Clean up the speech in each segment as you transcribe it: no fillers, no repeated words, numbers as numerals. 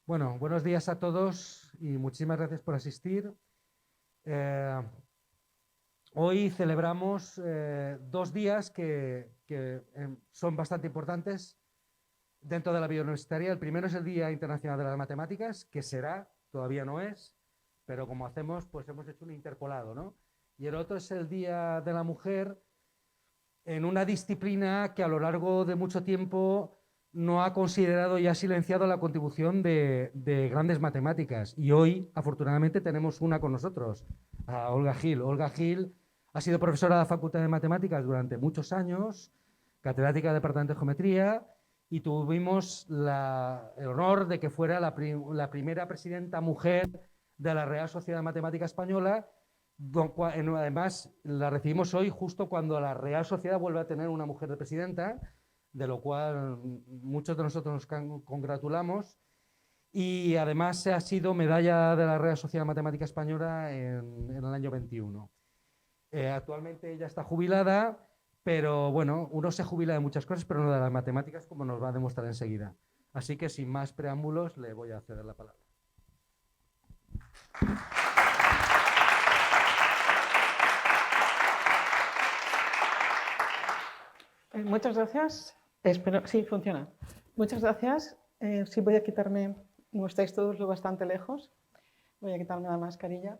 Bueno, buenos días a todos y muchísimas gracias por asistir. Hoy celebramos 2 días que son bastante importantes dentro de la vida universitaria. El primero es el Día Internacional de las Matemáticas, que será, todavía no es, pero como hacemos, pues hemos hecho un interpolado, ¿no? Y el otro es el Día de la Mujer, en una disciplina que a lo largo de mucho tiempo no ha considerado y ha silenciado la contribución de grandes matemáticas. Y hoy, afortunadamente, tenemos una con nosotros, a Olga Gil. Olga Gil ha sido profesora de la Facultad de Matemáticas durante muchos años, catedrática del Departamento de Geometría, y tuvimos el honor de que fuera la primera presidenta mujer de la Real Sociedad de Matemática Española. Además, la recibimos hoy justo cuando la Real Sociedad vuelve a tener una mujer de presidenta, de lo cual muchos de nosotros nos congratulamos. Y además ha sido medalla de la Real Sociedad de Matemática Española en el año 21. Actualmente ella está jubilada, pero bueno, uno se jubila de muchas cosas, pero no de las matemáticas, como nos va a demostrar enseguida. Así que sin más preámbulos, le voy a ceder la palabra. Muchas gracias. Espero, sí, funciona. Muchas gracias. Sí, voy a quitarme, como estáis todos lo bastante lejos, voy a quitarme la mascarilla.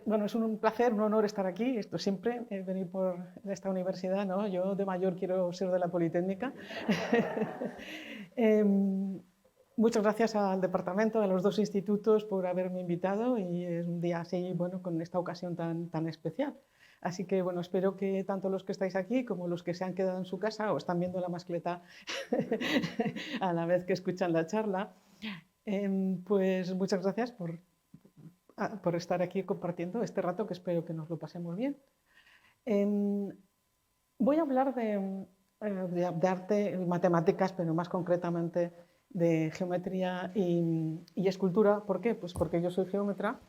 Bueno, es un placer, un honor estar aquí. Esto siempre, venir por esta universidad, ¿no? Yo de mayor quiero ser de la Politécnica. Muchas gracias al departamento, a los dos institutos por haberme invitado y es un día así, bueno, con esta ocasión tan especial. Así que, bueno, espero que tanto los que estáis aquí como los que se han quedado en su casa o están viendo la mascleta a la vez que escuchan la charla, pues muchas gracias por estar aquí compartiendo este rato que espero que nos lo pasemos bien. Voy a hablar de arte, matemáticas, pero más concretamente de geometría y escultura. ¿Por qué? Pues porque yo soy geómetra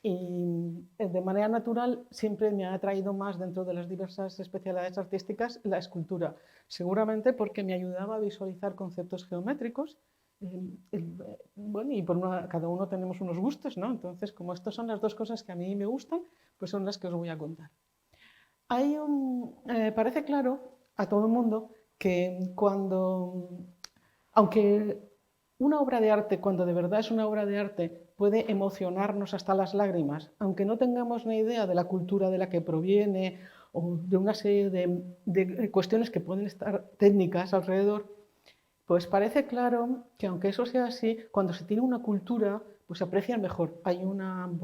y de manera natural siempre me ha atraído más dentro de las diversas especialidades artísticas la escultura, seguramente porque me ayudaba a visualizar conceptos geométricos. Bueno, y cada uno tenemos unos gustos, ¿no? Entonces, como estas son las dos cosas que a mí me gustan, pues son las que os voy a contar. Parece claro a todo el mundo que aunque una obra de arte, cuando de verdad es una obra de arte, puede emocionarnos hasta las lágrimas, aunque no tengamos ni idea de la cultura de la que proviene o de una serie de cuestiones que pueden estar técnicas alrededor, pues parece claro que aunque eso sea así, cuando se tiene una cultura, pues se aprecia mejor. Hay un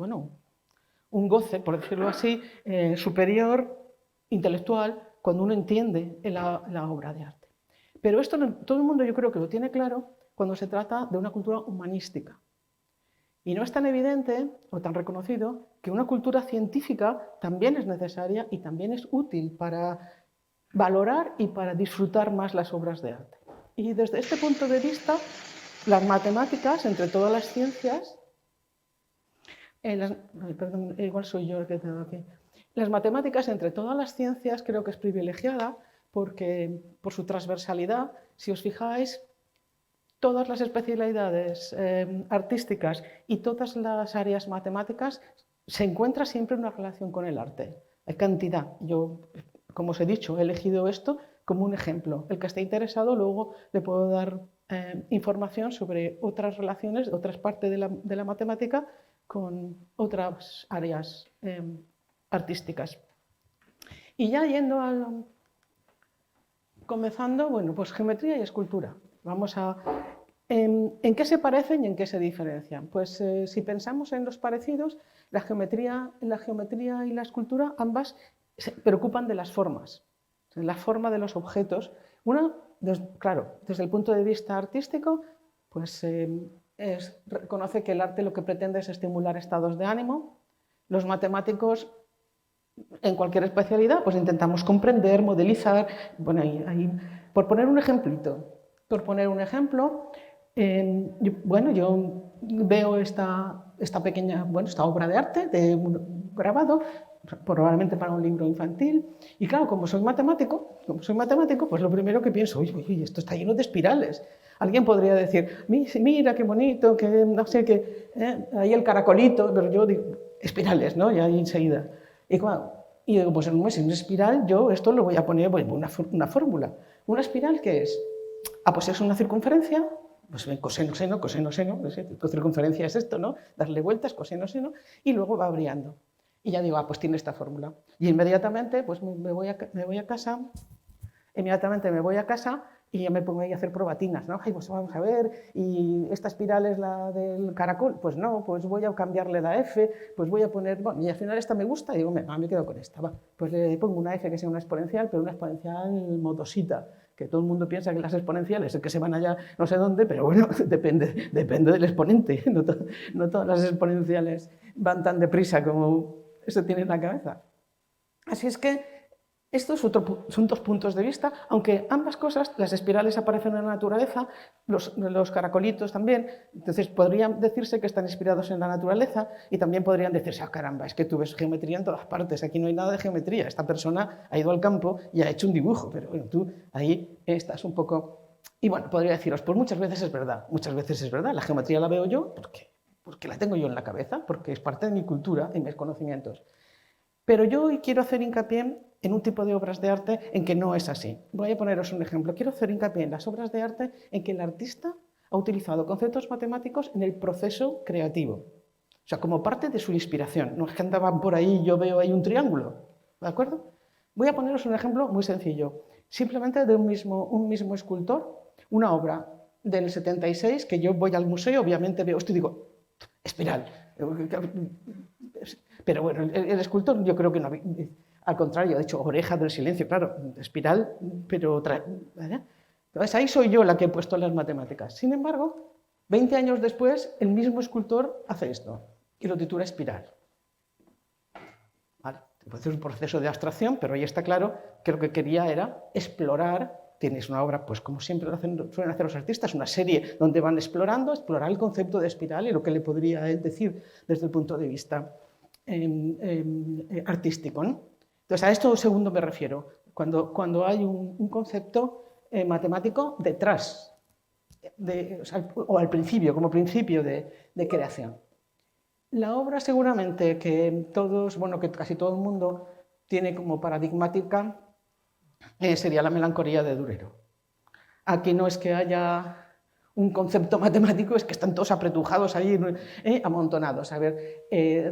goce, por decirlo así, superior, intelectual, cuando uno entiende la obra de arte. Pero esto todo el mundo yo creo que lo tiene claro cuando se trata de una cultura humanística. Y no es tan evidente o tan reconocido que una cultura científica también es necesaria y también es útil para valorar y para disfrutar más las obras de arte. Y desde este punto de vista, las matemáticas, entre todas las ciencias, igual soy yo el que tengo aquí. Las matemáticas, entre todas las ciencias, creo que es privilegiada porque, por su transversalidad, si os fijáis, todas las especialidades artísticas y todas las áreas matemáticas se encuentra siempre una relación con el arte. Hay cantidad. Yo, como os he dicho, he elegido esto como un ejemplo. El que esté interesado, luego le puedo dar información sobre otras relaciones, otras partes de la matemática con otras áreas artísticas. Y ya comenzando, bueno, pues geometría y escultura. Vamos a... ¿En qué se parecen y en qué se diferencian? Pues si pensamos en los parecidos, la geometría y la escultura ambas se preocupan de las formas, de la forma de los objetos. Claro, desde el punto de vista artístico, pues reconoce que el arte lo que pretende es estimular estados de ánimo. Los matemáticos, en cualquier especialidad, pues intentamos comprender, modelizar. Bueno, por poner un ejemplito, yo veo esta obra de arte de un grabado probablemente para un libro infantil. Y claro, como soy matemático, pues lo primero que pienso, uy, esto está lleno de espirales. Alguien podría decir, mira qué bonito, que no sé qué, ahí el caracolito, pero yo digo, espirales, ¿no? Y ahí enseguida. Y digo, pues en una espiral yo esto lo voy a poner una fórmula. ¿Una espiral qué es? Pues es una circunferencia, pues coseno, seno, coseno, seno, no sé, tu circunferencia es esto, ¿no? Darle vueltas, coseno, seno, y luego va variando. Y ya digo, pues tiene esta fórmula. Y inmediatamente pues me voy a casa, y ya me pongo ahí a hacer probatinas, ¿no? Pues vamos a ver, y esta espiral es la del caracol, pues no, pues voy a cambiarle la F, pues voy a poner, bueno, y al final esta me gusta, y digo, me quedo con esta, va. Pues le pongo una F que sea una exponencial, pero una exponencial modosita, que todo el mundo piensa que las exponenciales es que se van allá no sé dónde, pero bueno, depende del exponente, no todas las exponenciales van tan deprisa como eso tiene en la cabeza. Así es que estos son dos puntos de vista, aunque ambas cosas, las espirales aparecen en la naturaleza, los caracolitos también, entonces podrían decirse que están inspirados en la naturaleza y también podrían decirse, caramba, es que tú ves geometría en todas partes, aquí no hay nada de geometría, esta persona ha ido al campo y ha hecho un dibujo, pero bueno, tú ahí estás un poco... Y bueno, podría deciros, pues muchas veces es verdad, la geometría la veo yo porque la tengo yo en la cabeza, porque es parte de mi cultura y mis conocimientos. Pero yo hoy quiero hacer hincapié en un tipo de obras de arte en que no es así. Voy a poneros un ejemplo. Quiero hacer hincapié en las obras de arte en que el artista ha utilizado conceptos matemáticos en el proceso creativo. O sea, como parte de su inspiración. No es que andaban por ahí y yo veo ahí un triángulo. ¿De acuerdo? Voy a poneros un ejemplo muy sencillo. Simplemente de un mismo escultor, una obra del 76, que yo voy al museo, obviamente veo esto y digo, espiral. Pero bueno, el escultor yo creo que no, al contrario, de hecho, oreja del silencio, claro, espiral, pero... ¿vale? Entonces ahí soy yo la que he puesto las matemáticas. Sin embargo, 20 años después, el mismo escultor hace esto y lo titula espiral. ¿Vale? Puede ser un proceso de abstracción, pero ahí está claro que lo que quería era explorar. Tienes una obra, pues como siempre suelen hacer los artistas, una serie donde van explorar el concepto de espiral y lo que le podría decir desde el punto de vista artístico, ¿no? Entonces, a esto segundo me refiero, cuando hay un concepto matemático detrás, o al principio, como principio de creación. La obra seguramente que casi todo el mundo tiene como paradigmática sería la melancolía de Durero. Aquí no es que haya un concepto matemático, es que están todos apretujados ahí, amontonados. A ver,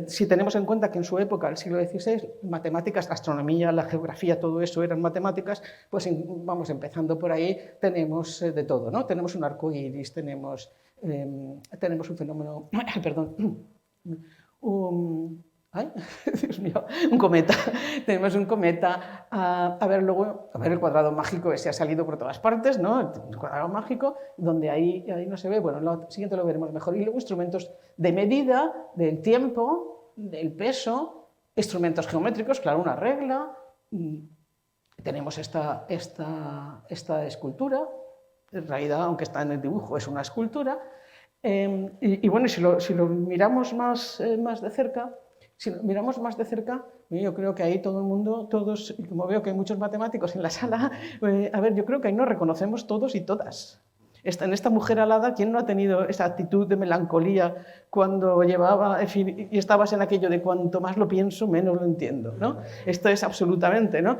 si tenemos en cuenta que en su época, el siglo XVI, matemáticas, la astronomía, la geografía, todo eso eran matemáticas, pues vamos empezando por ahí, tenemos de todo, ¿no? Tenemos un arco iris, tenemos un fenómeno, perdón, Dios mío, un cometa. Tenemos un cometa. A ver el cuadrado mágico, ese ha salido por todas partes, ¿no? El cuadrado mágico, donde ahí no se ve. Bueno, lo siguiente lo veremos mejor. Y luego instrumentos de medida, del tiempo, del peso, instrumentos geométricos, claro, una regla. Tenemos esta escultura. En realidad, aunque está en el dibujo, es una escultura. Y bueno, si lo miramos más de cerca, yo creo que ahí todo el mundo, todos, como veo que hay muchos matemáticos en la sala, yo creo que ahí nos reconocemos todos y todas. En esta mujer alada, ¿quién no ha tenido esa actitud de melancolía cuando llevaba, en fin, y estabas en aquello de cuanto más lo pienso, menos lo entiendo, ¿no? Esto es absolutamente, ¿no?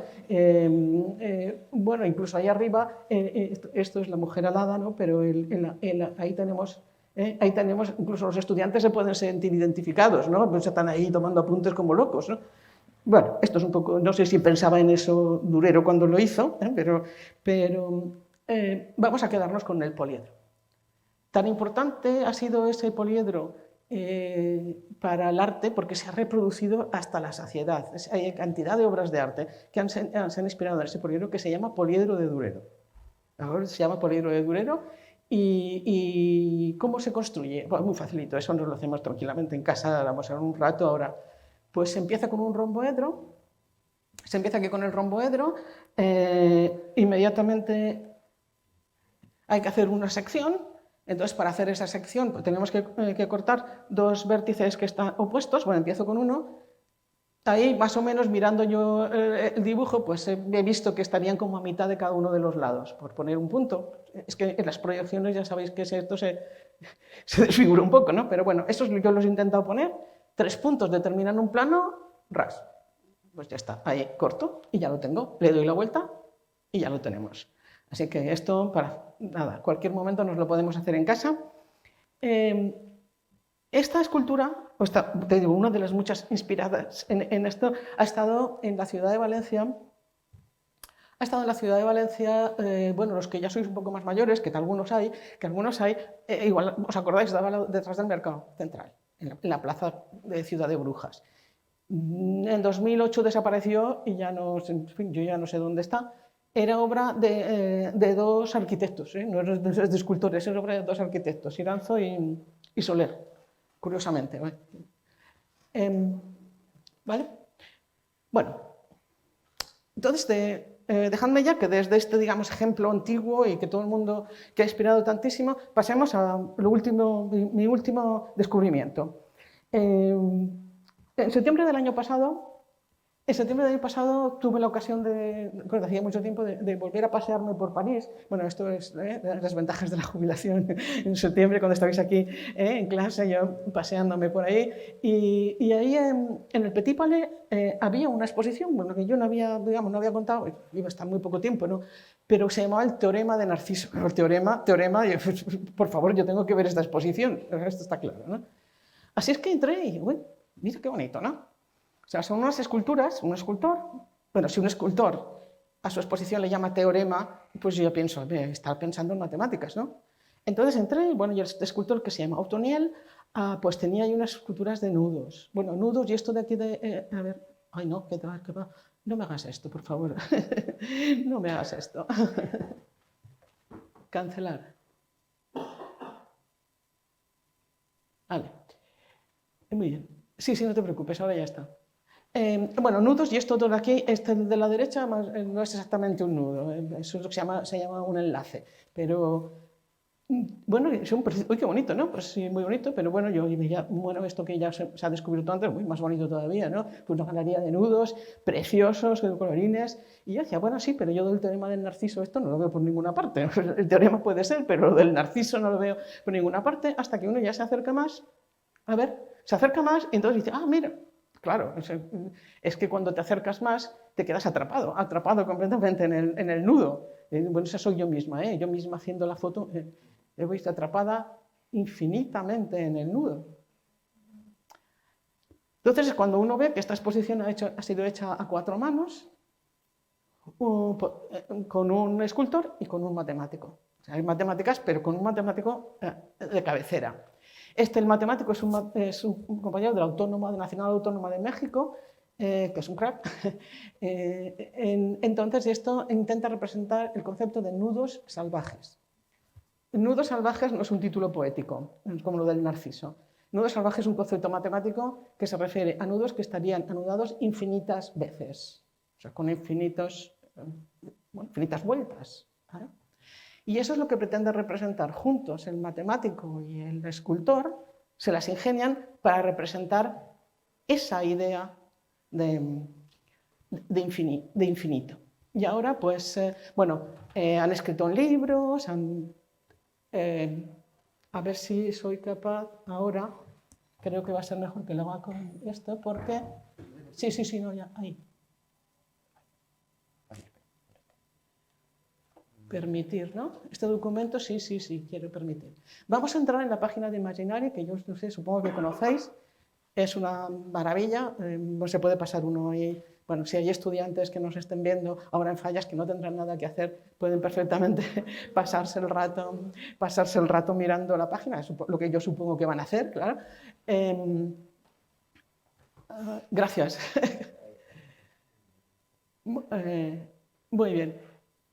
Bueno, incluso ahí arriba, esto es la mujer alada, ¿no? Pero ahí tenemos, incluso los estudiantes se pueden sentir identificados, ¿no? Pues están ahí tomando apuntes como locos, ¿no? Bueno, esto es un poco, no sé si pensaba en eso Durero cuando lo hizo, pero vamos a quedarnos con el poliedro. Tan importante ha sido ese poliedro para el arte porque se ha reproducido hasta la saciedad. Hay cantidad de obras de arte que se han inspirado en ese poliedro que se llama poliedro de Durero. Ahora se llama poliedro de Durero. ¿Y cómo se construye? Bueno, muy facilito, eso nos lo hacemos tranquilamente en casa, vamos a ver un rato ahora. Pues se empieza con un romboedro, inmediatamente hay que hacer una sección, entonces para hacer esa sección pues tenemos que cortar dos vértices que están opuestos, bueno, empiezo con uno, ahí, más o menos, mirando yo el dibujo, pues he visto que estarían como a mitad de cada uno de los lados, por poner un punto. Es que en las proyecciones ya sabéis que esto se desfigura un poco, ¿no? Pero bueno, esos yo los he intentado poner. 3 puntos determinan un plano, ras. Pues ya está, ahí corto y ya lo tengo. Le doy la vuelta y ya lo tenemos. Así que esto, para nada, cualquier momento nos lo podemos hacer en casa. Esta escultura, te digo, una de las muchas inspiradas en esto, ha estado en la ciudad de Valencia. Ha estado en la ciudad de Valencia, bueno, los que ya sois un poco más mayores, que algunos hay, igual os acordáis, estaba detrás del Mercado Central, en la plaza de Ciudad de Brujas. En 2008 desapareció y ya no, en fin, yo ya no sé dónde está. Era obra de 2 arquitectos, no es de escultores, era obra de 2 arquitectos, Iranzo y Soler, curiosamente. ¿Vale? Bueno, entonces, dejadme ya que desde este, digamos, ejemplo antiguo y que todo el mundo que ha inspirado tantísimo, pasemos a mi último descubrimiento. En septiembre del año pasado tuve la ocasión hacía mucho tiempo, de volver a pasearme por París. Bueno, esto es las ventajas de la jubilación. En septiembre, cuando estabais aquí en clase, yo paseándome por ahí. Y ahí en el Petit Palais había una exposición, bueno, que yo no había contado, iba a estar muy poco tiempo, ¿no? Pero se llamaba el Teorema de Narciso. El teorema, por favor, yo tengo que ver esta exposición. Esto está claro, ¿no? Así es que entré y, bueno, mira qué bonito, ¿no? O sea, son unas esculturas, un escultor, bueno, si un escultor a su exposición le llama teorema, pues yo pienso, está pensando en matemáticas, ¿no? Entonces entré, bueno, y el escultor que se llama Otoniel, pues tenía ahí unas esculturas de nudos. Bueno, nudos y esto de aquí de, a ver, ay no, qué va, no me hagas esto, por favor, no me hagas esto. Cancelar. Vale, muy bien. Sí, no te preocupes, ahora ya está. Bueno, nudos, y esto de aquí, este de la derecha, no es exactamente un nudo, eso es lo que se llama un enlace, pero bueno, uy, qué bonito, ¿no? Pues sí, muy bonito, pero bueno, bueno, esto que ya se ha descubierto antes, muy más bonito todavía, ¿no? Pues una galería de nudos preciosos, de colorines, y yo decía, bueno, sí, pero yo del teorema del narciso esto no lo veo por ninguna parte. El teorema puede ser, pero lo del narciso no lo veo por ninguna parte, hasta que uno ya se acerca más, a ver, se acerca más y entonces dice, mira. Claro, es que cuando te acercas más te quedas atrapado completamente en el nudo. Bueno, esa soy yo misma, yo misma haciendo la foto, he visto atrapada infinitamente en el nudo. Entonces, cuando uno ve que esta exposición ha sido hecha a 4 manos, con un escultor y con un matemático. O sea, hay matemáticas, pero con un matemático de cabecera. El matemático es un compañero de la Nacional Autónoma de México, que es un crack. Entonces, esto intenta representar el concepto de nudos salvajes. Nudos salvajes no es un título poético, como lo del Narciso. Nudos salvajes es un concepto matemático que se refiere a nudos que estarían anudados infinitas veces, o sea, con infinitas vueltas. ¿Vale? Y eso es lo que pretende representar juntos el matemático y el escultor, se las ingenian para representar esa idea de infinito. Y ahora, pues, han escrito libros, a ver si soy capaz ahora, creo que va a ser mejor que lo haga con esto, porque... Sí, no, ya, ahí. Permitir, ¿no? Este documento, sí, quiero permitir. Vamos a entrar en la página de Imaginary, que yo no sé, supongo que conocéis. Es una maravilla, no se puede pasar uno ahí. Bueno, si hay estudiantes que nos estén viendo ahora en Fallas que no tendrán nada que hacer, pueden perfectamente pasarse el rato mirando la página, es lo que yo supongo que van a hacer, claro. Gracias. Muy bien.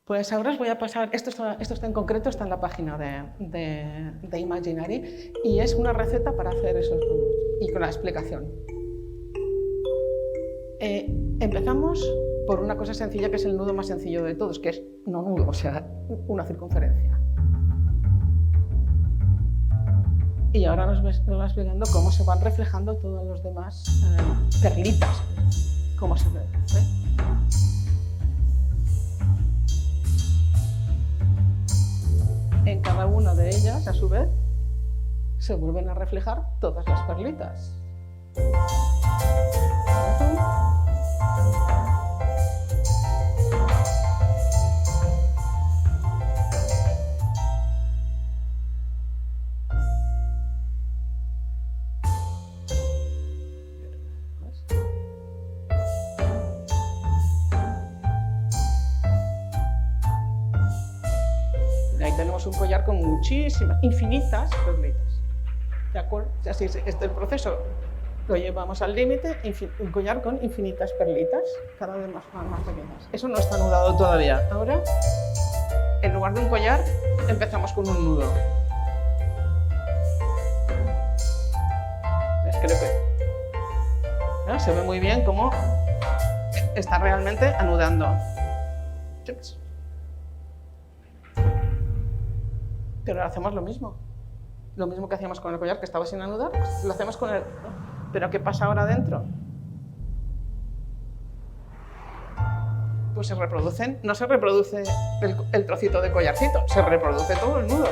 Pues ahora os voy a pasar, esto está en concreto, está en la página de Imaginary, y es una receta para hacer esos nudos, y con la explicación. Empezamos por una cosa sencilla, que es el nudo más sencillo de todos, que es no nudo, o sea, una circunferencia. Y ahora nos vas viendo cómo se van reflejando todos los demás perlitas. Cómo se ve. En cada una de ellas, a su vez, se vuelven a reflejar todas las perlitas. Ahí tenemos un collar con muchísimas, infinitas perlitas. ¿De acuerdo? Así es, el proceso lo llevamos al límite, un collar con infinitas perlitas, cada vez más pequeñas. Eso no está anudado todavía. Ahora, en lugar de un collar, empezamos con un nudo. Creo que ¿no? Se ve muy bien cómo está realmente anudando. Pero ahora hacemos lo mismo que hacíamos con el collar que estaba sin anudar, pues lo hacemos con el... ¿Pero qué pasa ahora dentro? Pues se reproducen, no se reproduce el trocito de collarcito, se reproduce todo el nudo.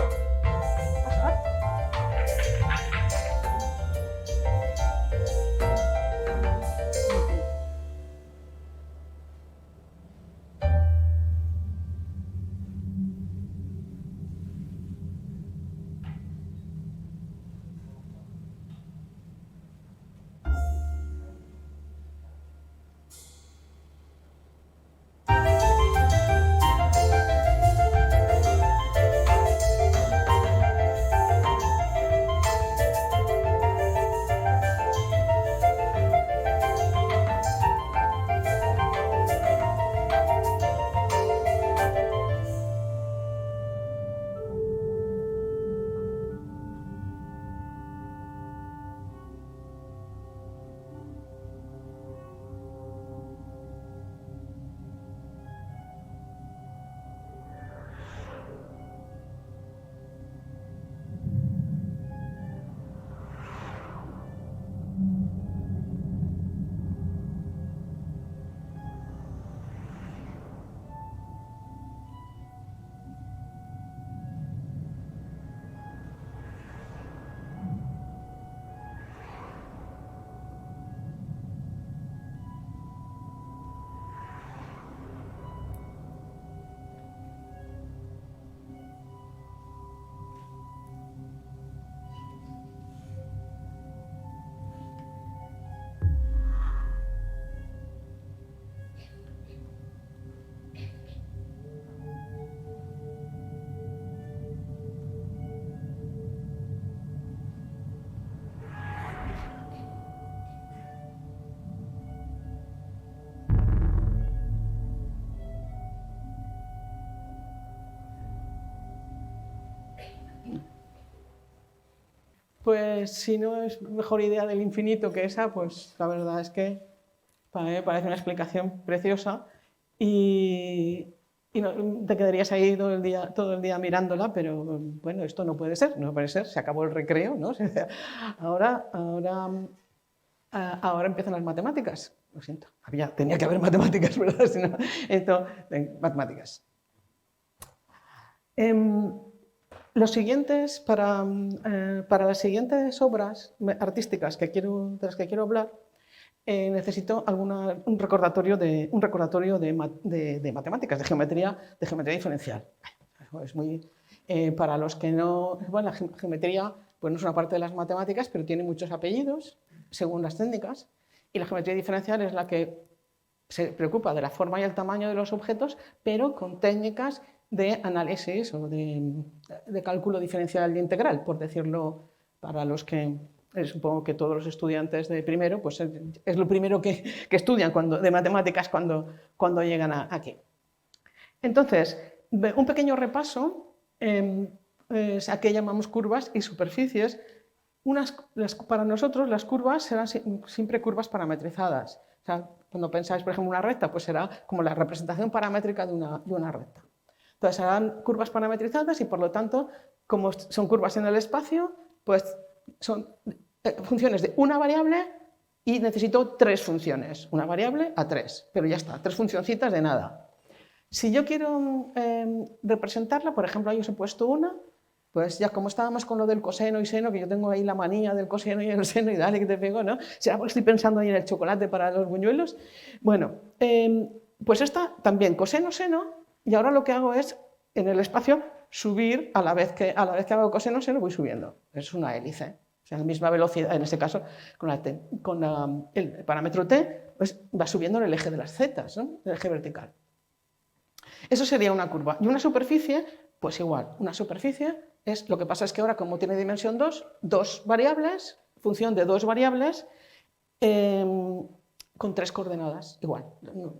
Pues si no es mejor idea del infinito que esa, pues la verdad es que para mí me parece una explicación preciosa y no, te quedarías ahí todo el día mirándola, pero bueno, esto no puede ser, se acabó el recreo, ¿no? Ahora empiezan las matemáticas. Lo siento, tenía que haber matemáticas, ¿verdad? Si no, matemáticas. Los siguientes, para las siguientes obras artísticas de las que quiero hablar, necesito un recordatorio de matemáticas, de geometría diferencial. Es muy, para los que no... Bueno, la geometría pues no es una parte de las matemáticas, pero tiene muchos apellidos, según las técnicas, y la geometría diferencial es la que se preocupa de la forma y el tamaño de los objetos, pero con técnicas de análisis o de cálculo diferencial integral, por decirlo para los que, supongo que todos los estudiantes de primero, pues es lo primero que estudian de matemáticas cuando llegan aquí. Entonces, un pequeño repaso es a qué llamamos curvas y superficies. Para nosotros las curvas serán siempre curvas parametrizadas. O sea, cuando pensáis, por ejemplo, una recta, pues será como la representación paramétrica de una recta. Entonces serán curvas parametrizadas y por lo tanto, como son curvas en el espacio, pues son funciones de una variable y necesito 3 funciones, una variable a 3, pero ya está, 3 funcioncitas de nada. Si yo quiero representarla, por ejemplo, ahí os he puesto una, pues ya como estábamos con lo del coseno y seno, que yo tengo ahí la manía del coseno y el seno y dale que te pego, ¿no? Será porque estoy pensando ahí en el chocolate para los buñuelos. Bueno, pues esta también coseno, seno, y ahora lo que hago es, en el espacio, subir a la vez que hago coseno, seno, voy subiendo. Es una hélice. O sea, a la misma velocidad, en este caso, con el parámetro t, pues va subiendo en el eje de las zetas, ¿no? El eje vertical. Eso sería una curva. Y una superficie, pues igual, una superficie es, lo que pasa es que ahora como tiene dimensión 2, 2 variables, función de 2 variables, con 3 coordenadas, igual.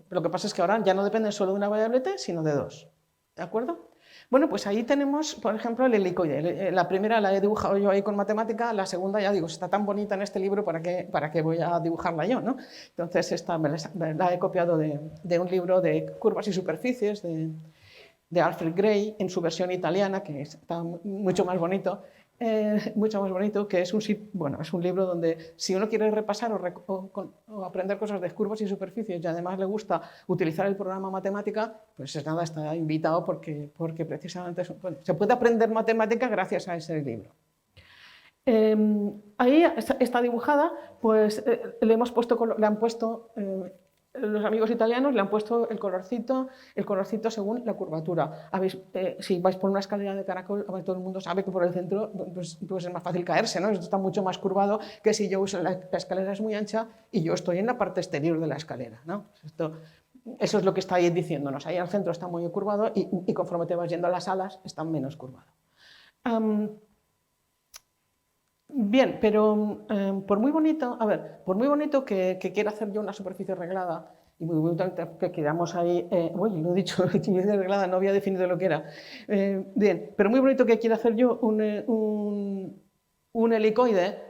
Lo que pasa es que ahora ya no depende solo de una variable t, sino de 2. ¿De acuerdo? Bueno, pues ahí tenemos, por ejemplo, el helicoide. La primera la he dibujado yo ahí con matemática, la segunda ya digo, está tan bonita en este libro, ¿para qué voy a dibujarla yo, ¿no? Entonces esta me la he copiado de un libro de curvas y superficies de Alfred Gray, en su versión italiana, que está mucho más bonito, que es un libro donde si uno quiere repasar o aprender cosas de curvas y superficies y además le gusta utilizar el programa matemática, pues nada, está invitado porque precisamente se puede aprender matemática gracias a ese libro. Ahí está dibujada, pues le han puesto los amigos italianos le han puesto el colorcito según la curvatura. Si vais por una escalera de caracol, todo el mundo sabe que por el centro pues es más fácil caerse, ¿no? Esto está mucho más curvado que si yo uso la escalera es muy ancha y yo estoy en la parte exterior de la escalera, ¿no? Eso es lo que está ahí diciéndonos. Ahí al centro está muy curvado y conforme te vas yendo a las alas está menos curvado. Bien, pero por muy bonito que quiera hacer yo una superficie reglada y muy bonito que quedamos ahí, lo he dicho, superficie reglada, no había definido lo que era. Bien, pero muy bonito que quiera hacer yo un helicoide,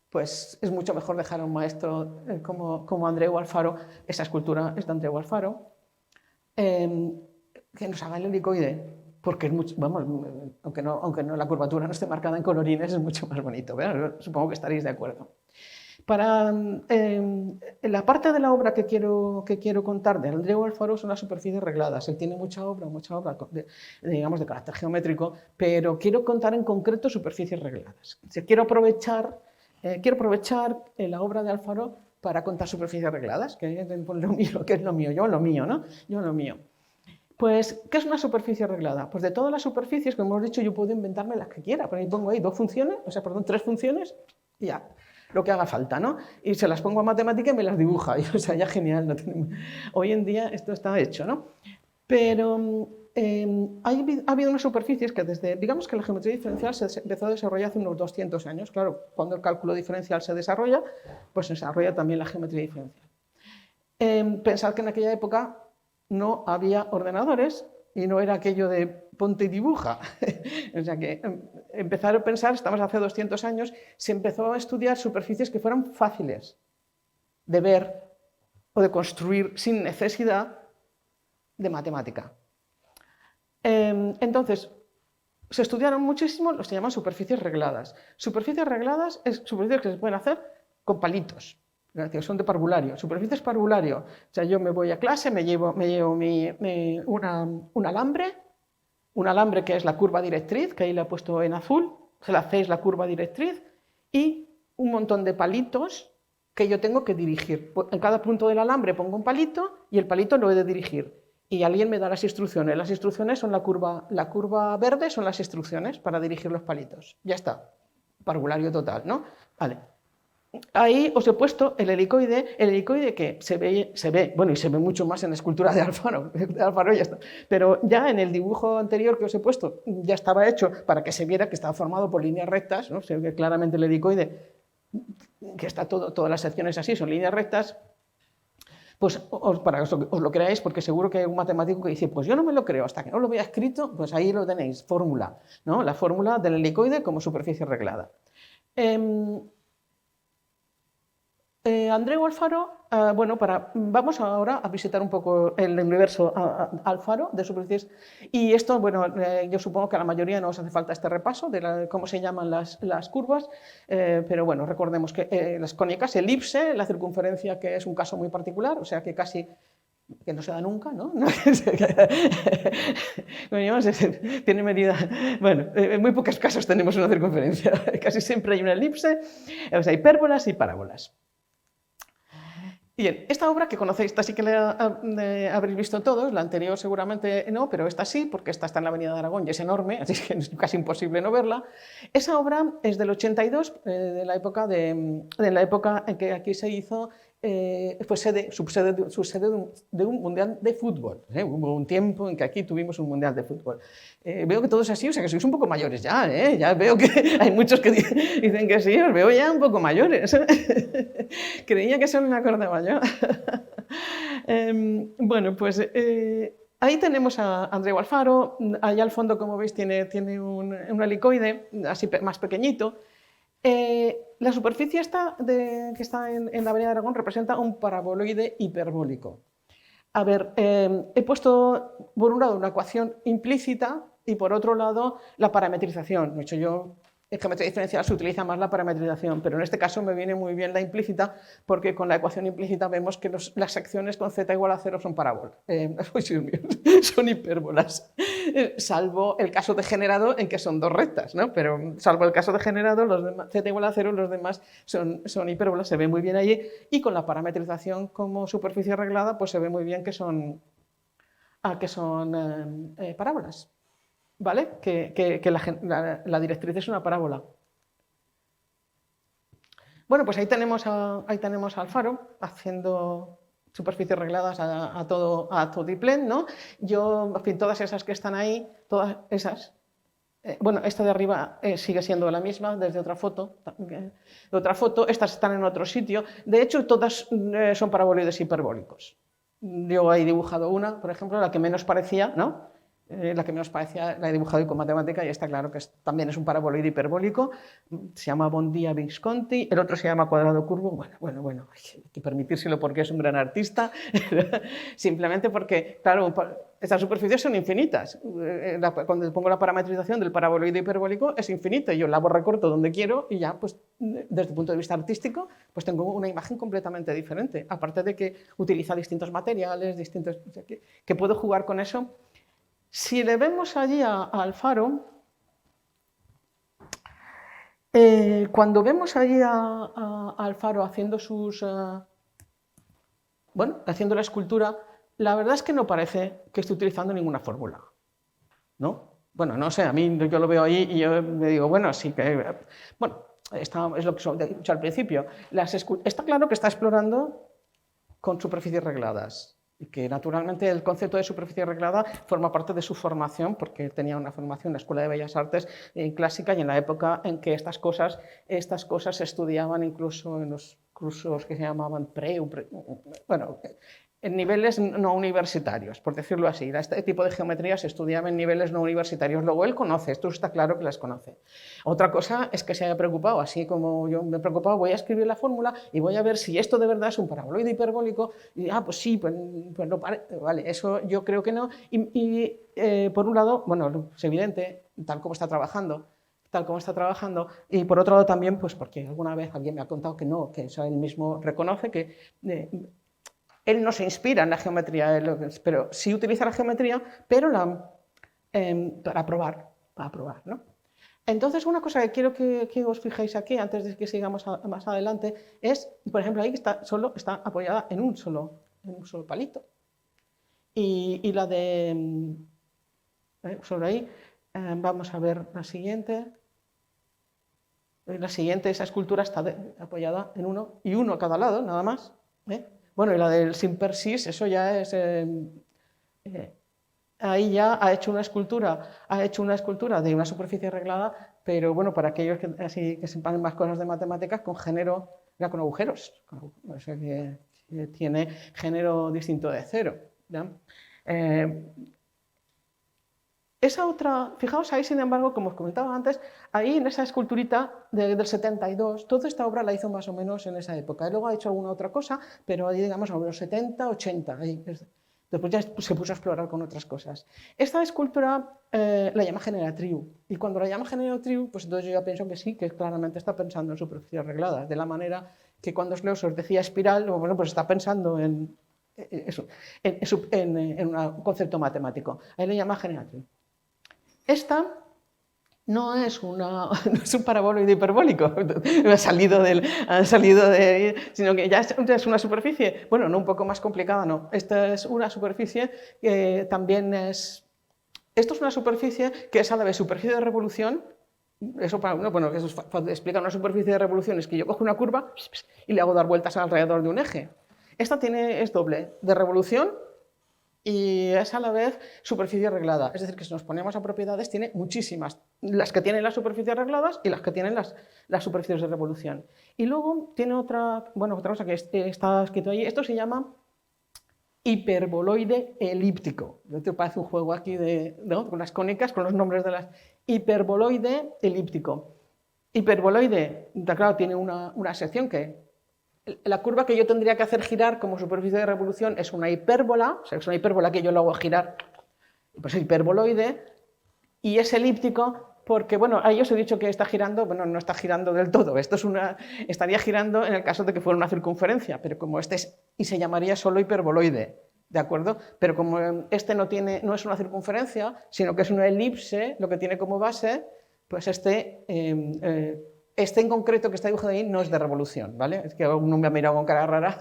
pues es mucho mejor dejar a un maestro como Andreu Alfaro, esa escultura es de Andreu Alfaro, que nos haga el helicoide. Porque es mucho, vamos, aunque no la curvatura no esté marcada en colorines, es mucho más bonito, ¿verdad? Supongo que estaréis de acuerdo. Para la parte de la obra que quiero contar de Andreu Alfaro son las superficies regladas. Él tiene mucha obra digamos, de carácter geométrico, pero quiero contar en concreto superficies regladas. Quiero aprovechar la obra de Alfaro para contar superficies regladas, que es lo mío, yo lo mío, ¿no? Yo lo mío. Pues, ¿qué es una superficie reglada? Pues de todas las superficies, como hemos dicho, yo puedo inventarme las que quiera. Por ahí pongo ahí 3 funciones y ya, lo que haga falta, ¿no? Y se las pongo a matemática y me las dibuja. Y, o sea, ya genial. Hoy en día esto está hecho, ¿no? Pero ha habido unas superficies que digamos que la geometría diferencial se empezó a desarrollar hace unos 200 años. Claro, cuando el cálculo diferencial se desarrolla, pues se desarrolla también la geometría diferencial. Pensad que en aquella época no había ordenadores y no era aquello de ponte y dibuja. O sea que empezar a pensar, estamos hace 200 años, se empezó a estudiar superficies que fueran fáciles de ver o de construir sin necesidad de matemática. Entonces, se estudiaron muchísimo, los se llaman superficies regladas. Superficies regladas es superficies que se pueden hacer con palitos. Que son de parvulario, superficies parvulario. O sea, yo me voy a clase, me llevo un alambre que es la curva directriz, que ahí la he puesto en azul, se la hacéis la curva directriz, y un montón de palitos que yo tengo que dirigir. En cada punto del alambre pongo un palito y el palito lo he de dirigir. Y alguien me da las instrucciones. Las instrucciones son la curva verde son las instrucciones para dirigir los palitos. Ya está. Parvulario total, ¿no? Vale. Ahí os he puesto el helicoide que se ve, bueno, y se ve mucho más en la escultura de Alfaro ya está, pero ya en el dibujo anterior que os he puesto ya estaba hecho para que se viera que estaba formado por líneas rectas, ¿no? Se ve claramente el helicoide, que está todas las secciones así, son líneas rectas. Pues para que os lo creáis, porque seguro que hay un matemático que dice, pues yo no me lo creo, hasta que no lo vea escrito, pues ahí lo tenéis, fórmula, ¿no? La fórmula del helicoide como superficie reglada. Andreu Alfaro, bueno, vamos ahora a visitar un poco el universo Alfaro de superficies y esto, bueno, yo supongo que a la mayoría no os hace falta este repaso de cómo se llaman las curvas, pero bueno, recordemos que las cónicas, elipse, la circunferencia, que es un caso muy particular, o sea que casi que no se da nunca, ¿no? Tiene medida, bueno, en muy pocos casos tenemos una circunferencia, casi siempre hay una elipse, o sea, hipérbolas y parábolas. Bien, esta obra que conocéis, esta sí que la habréis visto todos, la anterior seguramente no, pero esta sí, porque esta está en la Avenida de Aragón y es enorme, así que es casi imposible no verla. Esa obra es del 82, de la época en que aquí se hizo, fue subsede de un mundial de fútbol. Hubo un tiempo en que aquí tuvimos un mundial de fútbol. Veo que todos así, o sea que sois un poco mayores ya, ya veo que hay muchos que dicen que sí, os veo ya un poco mayores. Creía que solo me acordaba yo. Bueno, pues ahí tenemos a Andreu Alfaro, allá al fondo, como veis, tiene un helicoide, así más pequeñito. La superficie que está en la Avenida de Aragón representa un paraboloide hiperbólico. A ver, he puesto por un lado una ecuación implícita y por otro lado la parametrización. De hecho, yo en geometría diferencial se utiliza más la parametrización, pero en este caso me viene muy bien la implícita porque con la ecuación implícita vemos que las secciones con z igual a 0 son parábolas, son hipérbolas, salvo el caso degenerado en que son dos rectas, ¿no? Pero salvo el caso degenerado, los demás, z igual a 0, los demás son hipérbolas, se ve muy bien allí, y con la parametrización como superficie arreglada, pues se ve muy bien que son parábolas. ¿Vale? Que la directriz es una parábola. Bueno, pues ahí tenemos a Alfaro haciendo superficies regladas a todo diplén, ¿no? Yo, en fin, todas esas que están ahí, todas esas, bueno, esta de arriba sigue siendo la misma desde otra foto, estas están en otro sitio. De hecho, todas son paraboloides hiperbólicos. Yo he dibujado una, por ejemplo, la que menos parecía, ¿no? La que menos parecía la he dibujado con matemática y está claro que también es un paraboloide hiperbólico, se llama Bondia-Visconti, el otro se llama cuadrado curvo, bueno, hay que permitírselo porque es un gran artista, simplemente porque, claro, estas superficies son infinitas, cuando pongo la parametrización del paraboloide hiperbólico es infinito, yo la recorto donde quiero y ya, pues, desde el punto de vista artístico, pues tengo una imagen completamente diferente, aparte de que utiliza distintos materiales, que puedo jugar con eso. Si le vemos allí a Alfaro, cuando vemos allí a Alfaro haciendo haciendo la escultura, la verdad es que no parece que esté utilizando ninguna fórmula, ¿no? Bueno, no sé, a mí yo lo veo ahí y yo me digo, bueno, sí que... Bueno, es lo que he dicho al principio. Está claro que está explorando con superficies regladas. Y que naturalmente el concepto de superficie reglada forma parte de su formación, porque tenía una formación en la Escuela de Bellas Artes clásica y en la época en que estas cosas se estudiaban incluso en los cursos que se llamaban bueno, en niveles no universitarios, por decirlo así. Este tipo de geometría se estudiaba en niveles no universitarios. Luego él conoce, esto está claro que las conoce. Otra cosa es que se haya preocupado, así como yo me he preocupado, voy a escribir la fórmula y voy a ver si esto de verdad es un paraboloide hiperbólico. Y, pues sí, pues no vale, eso yo creo que no. Por un lado, bueno, es evidente, tal como está trabajando, y por otro lado también, pues porque alguna vez alguien me ha contado que no, que eso él mismo reconoce que él no se inspira en la geometría, pero sí utiliza la geometría, pero para probar, ¿no? Entonces, una cosa que quiero que os fijéis aquí, antes de que sigamos más adelante, es, por ejemplo, ahí está apoyada en un solo palito. Y la de... sobre ahí, vamos a ver la siguiente. La siguiente, esa escultura está apoyada en uno a cada lado, nada más. Bueno, y la del Simpersis, eso ya es... ahí ya ha hecho una escultura de una superficie arreglada, pero bueno, para aquellos que sepan más cosas de matemáticas, con género, ya con agujeros, o sea que tiene género distinto de cero. Esa otra, fijaos ahí, sin embargo, como os comentaba antes, ahí en esa esculturita del 72, toda esta obra la hizo más o menos en esa época. Y luego ha hecho alguna otra cosa, pero ahí, digamos, a los 70, 80. Después ya se puso a explorar con otras cosas. Esta escultura la llama Generatriu. Y cuando la llama Generatriu, pues entonces yo ya pienso que sí, que claramente está pensando en superficies arregladas. De la manera que cuando os decía espiral, bueno, pues está pensando en un concepto matemático. Ahí le llama Generatriu. Esta no es un paraboloide hiperbólico, ha salido de, sino que ya es una superficie, bueno, no un poco más complicada, no. Esta es una superficie que también es... Esto es una superficie que es a la vez superficie de revolución. Eso para uno, bueno, eso explica una superficie de revolución, es que yo cojo una curva y le hago dar vueltas alrededor de un eje. Esta es doble, de revolución y es a la vez superficie arreglada. Es decir, que si nos ponemos a propiedades, tiene muchísimas. Las que tienen las superficies arregladas y las que tienen las superficies de revolución. Y luego tiene otra cosa que está escrito ahí. Esto se llama hiperboloide elíptico. Te parece un juego aquí ¿no? Con las cónicas, con los nombres de las... Hiperboloide elíptico. Hiperboloide, claro, tiene una sección que... La curva que yo tendría que hacer girar como superficie de revolución es una hipérbola, o sea, es una hipérbola que yo lo hago girar, pues es hiperboloide, y es elíptico porque, bueno, ahí os he dicho que está girando, bueno, no está girando del todo, estaría girando en el caso de que fuera una circunferencia, pero como y se llamaría solo hiperboloide, ¿de acuerdo? Pero como este no es una circunferencia, sino que es una elipse, lo que tiene como base, pues este en concreto que está dibujado ahí no es de revolución, ¿vale? Es que uno me ha mirado con cara rara.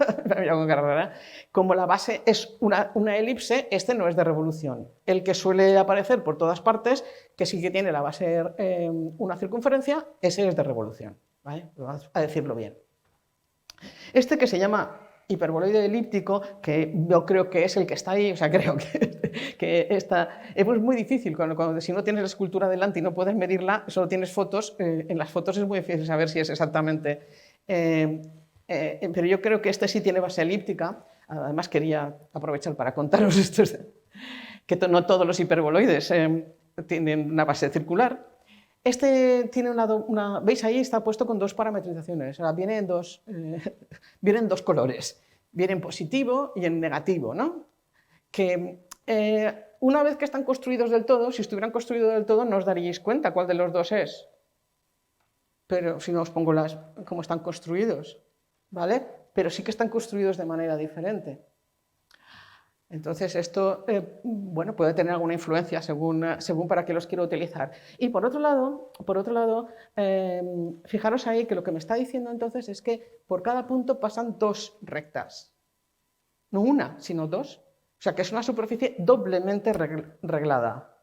Como la base es una elipse, este no es de revolución. El que suele aparecer por todas partes, que sí que tiene la base una circunferencia, ese es de revolución, ¿vale? Vamos a decirlo bien. Este que se llama hiperboloide elíptico, que yo creo que es el que está ahí, o sea, creo que está... Es muy difícil, si no tienes la escultura delante y no puedes medirla, solo tienes fotos, en las fotos es muy difícil saber si es exactamente... pero yo creo que este sí tiene base elíptica, además quería aprovechar para contaros esto, que no todos los hiperboloides tienen una base circular. Este tiene ¿veis ahí? Está puesto con dos parametrizaciones. Ahora, viene en dos colores. Viene en positivo y en negativo, ¿no? Que una vez que están construidos del todo, si estuvieran construidos del todo, no os daríais cuenta cuál de los dos es. Pero si no os pongo cómo están construidos, ¿vale? Pero sí que están construidos de manera diferente. Entonces esto, bueno, puede tener alguna influencia según para qué los quiero utilizar. Y por otro lado, fijaros ahí que lo que me está diciendo entonces es que por cada punto pasan dos rectas. No una, sino dos. O sea que es una superficie doblemente reglada.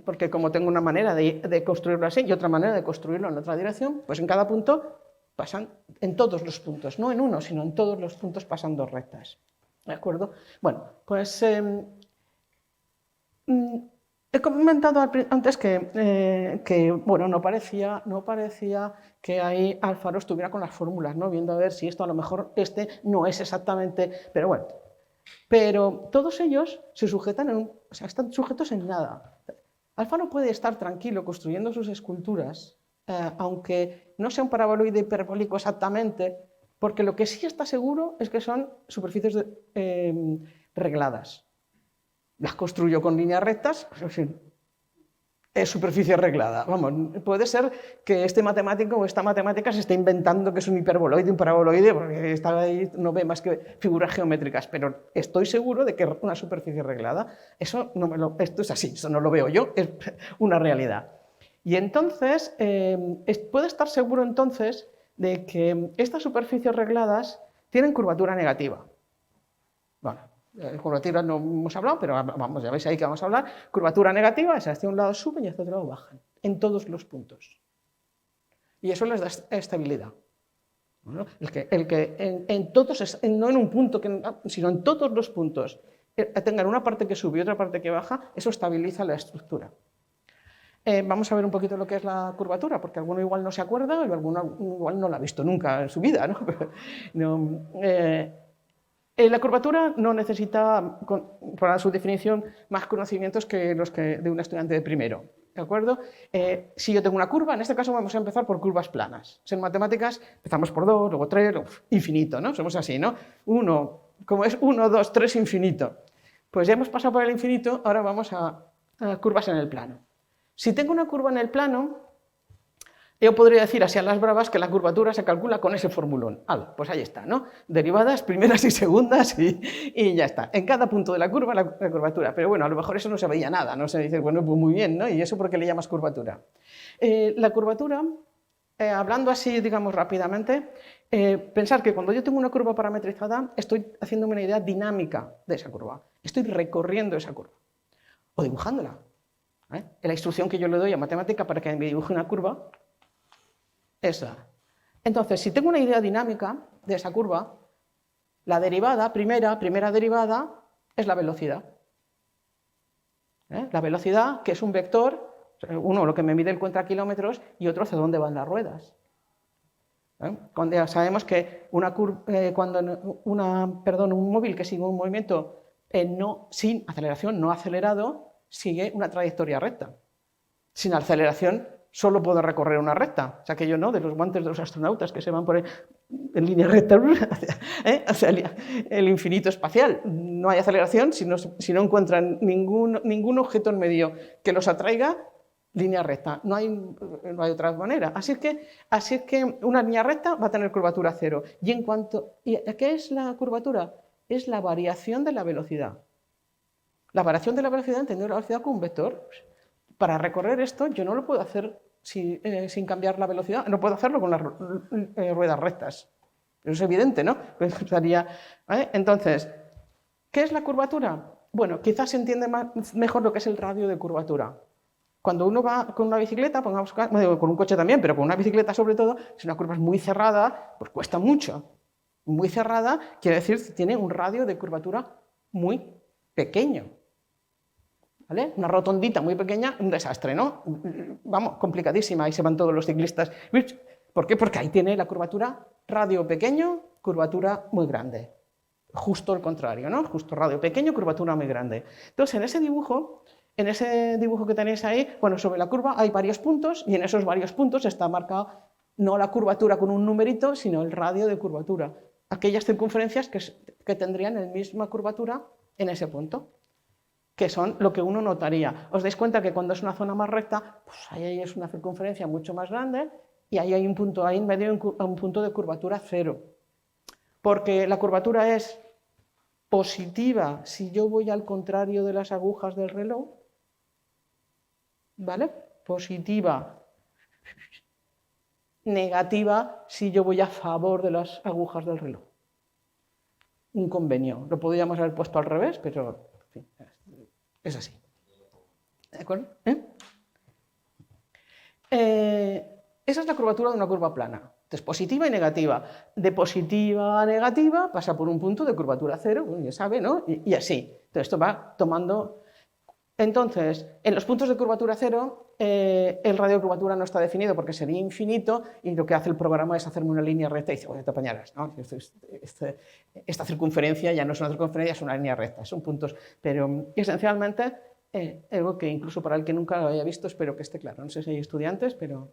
Porque como tengo una manera de construirlo así y otra manera de construirlo en otra dirección, pues en cada punto pasan, en todos los puntos, no en uno, sino en todos los puntos pasan dos rectas. ¿De acuerdo? Bueno, pues he comentado antes que bueno, no parecía que ahí Alfaro estuviera con las fórmulas, ¿no? Viendo a ver si esto a lo mejor no es exactamente, pero bueno. Pero todos ellos se sujetan están sujetos en nada. Alfaro puede estar tranquilo construyendo sus esculturas, aunque no sea un paraboloide hiperbólico exactamente, porque lo que sí está seguro es que son superficies regladas. Las construyo con líneas rectas, es superficie reglada. Vamos, puede ser que este matemático o esta matemática se esté inventando que es un hiperboloide, un paraboloide, porque está ahí, no ve más que figuras geométricas, pero estoy seguro de que es una superficie reglada. Esto es así, eso no lo veo yo, es una realidad. Y entonces, puede estar seguro entonces de que estas superficies regladas tienen curvatura negativa. Bueno, curvatura no hemos hablado, pero vamos, ya veis ahí que vamos a hablar. Curvatura negativa es hacia un lado suben y hacia otro lado bajan, en todos los puntos. Y eso les da estabilidad. ¿No? El que en todos, no en un punto, sino en todos los puntos, tengan una parte que sube y otra parte que baja, eso estabiliza la estructura. Vamos a ver un poquito lo que es la curvatura, porque alguno igual no se acuerda y alguno igual no la ha visto nunca en su vida, ¿no? La curvatura no necesita, para su definición, más conocimientos que los de un estudiante de primero. ¿De acuerdo? Si yo tengo una curva, en este caso vamos a empezar por curvas planas. En matemáticas empezamos por 2, luego 3, infinito, ¿no? Somos así, ¿no? 1, como es 1, 2, 3, infinito. Pues ya hemos pasado por el infinito, ahora vamos a curvas en el plano. Si tengo una curva en el plano, yo podría decir así a las bravas que la curvatura se calcula con ese formulón. Pues ahí está, ¿no? Derivadas, primeras y segundas y ya está. En cada punto de la curva la curvatura. Pero bueno, a lo mejor eso no se veía nada, no se dice, bueno, pues muy bien, ¿no? ¿Y eso por qué le llamas curvatura? La curvatura, hablando así, digamos, rápidamente, pensar que cuando yo tengo una curva parametrizada, estoy haciéndome una idea dinámica de esa curva. Estoy recorriendo esa curva o dibujándola. La instrucción que yo le doy a matemática para que me dibuje una curva, esa. Entonces, si tengo una idea dinámica de esa curva, la derivada, primera derivada, es la velocidad. La velocidad, que es un vector, uno lo que me mide el cuenta kilómetros y otro hacia dónde van las ruedas. Cuando ya sabemos que un móvil que sigue un movimiento sin aceleración, no acelerado, sigue una trayectoria recta. Sin aceleración solo puedo recorrer una recta. O sea, que yo no, de los guantes de los astronautas que se van en línea recta hacia el infinito espacial. No hay aceleración si no encuentran ningún objeto en medio que los atraiga, línea recta. No hay otra manera. Así es que una línea recta va a tener curvatura cero. ¿Y qué es la curvatura? Es la variación de la velocidad. La variación de la velocidad, entendiendo la velocidad como un vector. Para recorrer esto, yo no lo puedo hacer sin cambiar la velocidad, no puedo hacerlo con las ruedas rectas. Eso es evidente, ¿no? Entonces, ¿qué es la curvatura? Bueno, quizás se entiende mejor lo que es el radio de curvatura. Cuando uno va con una bicicleta, con un coche también, pero con una bicicleta sobre todo, si una curva es muy cerrada, pues cuesta mucho. Muy cerrada quiere decir que tiene un radio de curvatura muy pequeño. ¿Vale? Una rotondita muy pequeña, un desastre, ¿no? Vamos, complicadísima, ahí se van todos los ciclistas. ¿Por qué? Porque ahí tiene la curvatura radio pequeño, curvatura muy grande. Justo el contrario, ¿no? Justo radio pequeño, curvatura muy grande. Entonces, en ese dibujo que tenéis ahí, bueno, sobre la curva hay varios puntos y en esos varios puntos está marcado no la curvatura con un numerito, sino el radio de curvatura. Aquellas circunferencias que tendrían la misma curvatura en ese punto, que son lo que uno notaría. Os dais cuenta que cuando es una zona más recta, pues ahí es una circunferencia mucho más grande y ahí hay un punto, ahí en medio un punto de curvatura cero. Porque la curvatura es positiva si yo voy al contrario de las agujas del reloj, ¿vale? Positiva. Negativa si yo voy a favor de las agujas del reloj. Un convenio. Lo podríamos haber puesto al revés, pero en fin, es así. ¿De acuerdo? Esa es la curvatura de una curva plana. Entonces, positiva y negativa. De positiva a negativa pasa por un punto de curvatura cero, bueno, ya sabe, ¿no? Y así. Entonces, esto va tomando... Entonces, en los puntos de curvatura cero, el radio de curvatura no está definido porque sería infinito y lo que hace el programa es hacerme una línea recta y dice, oye, te apañarás, ¿no? Esta circunferencia ya no es una circunferencia, es una línea recta, son puntos. Pero esencialmente, algo que incluso para el que nunca lo haya visto, espero que esté claro. No sé si hay estudiantes, pero...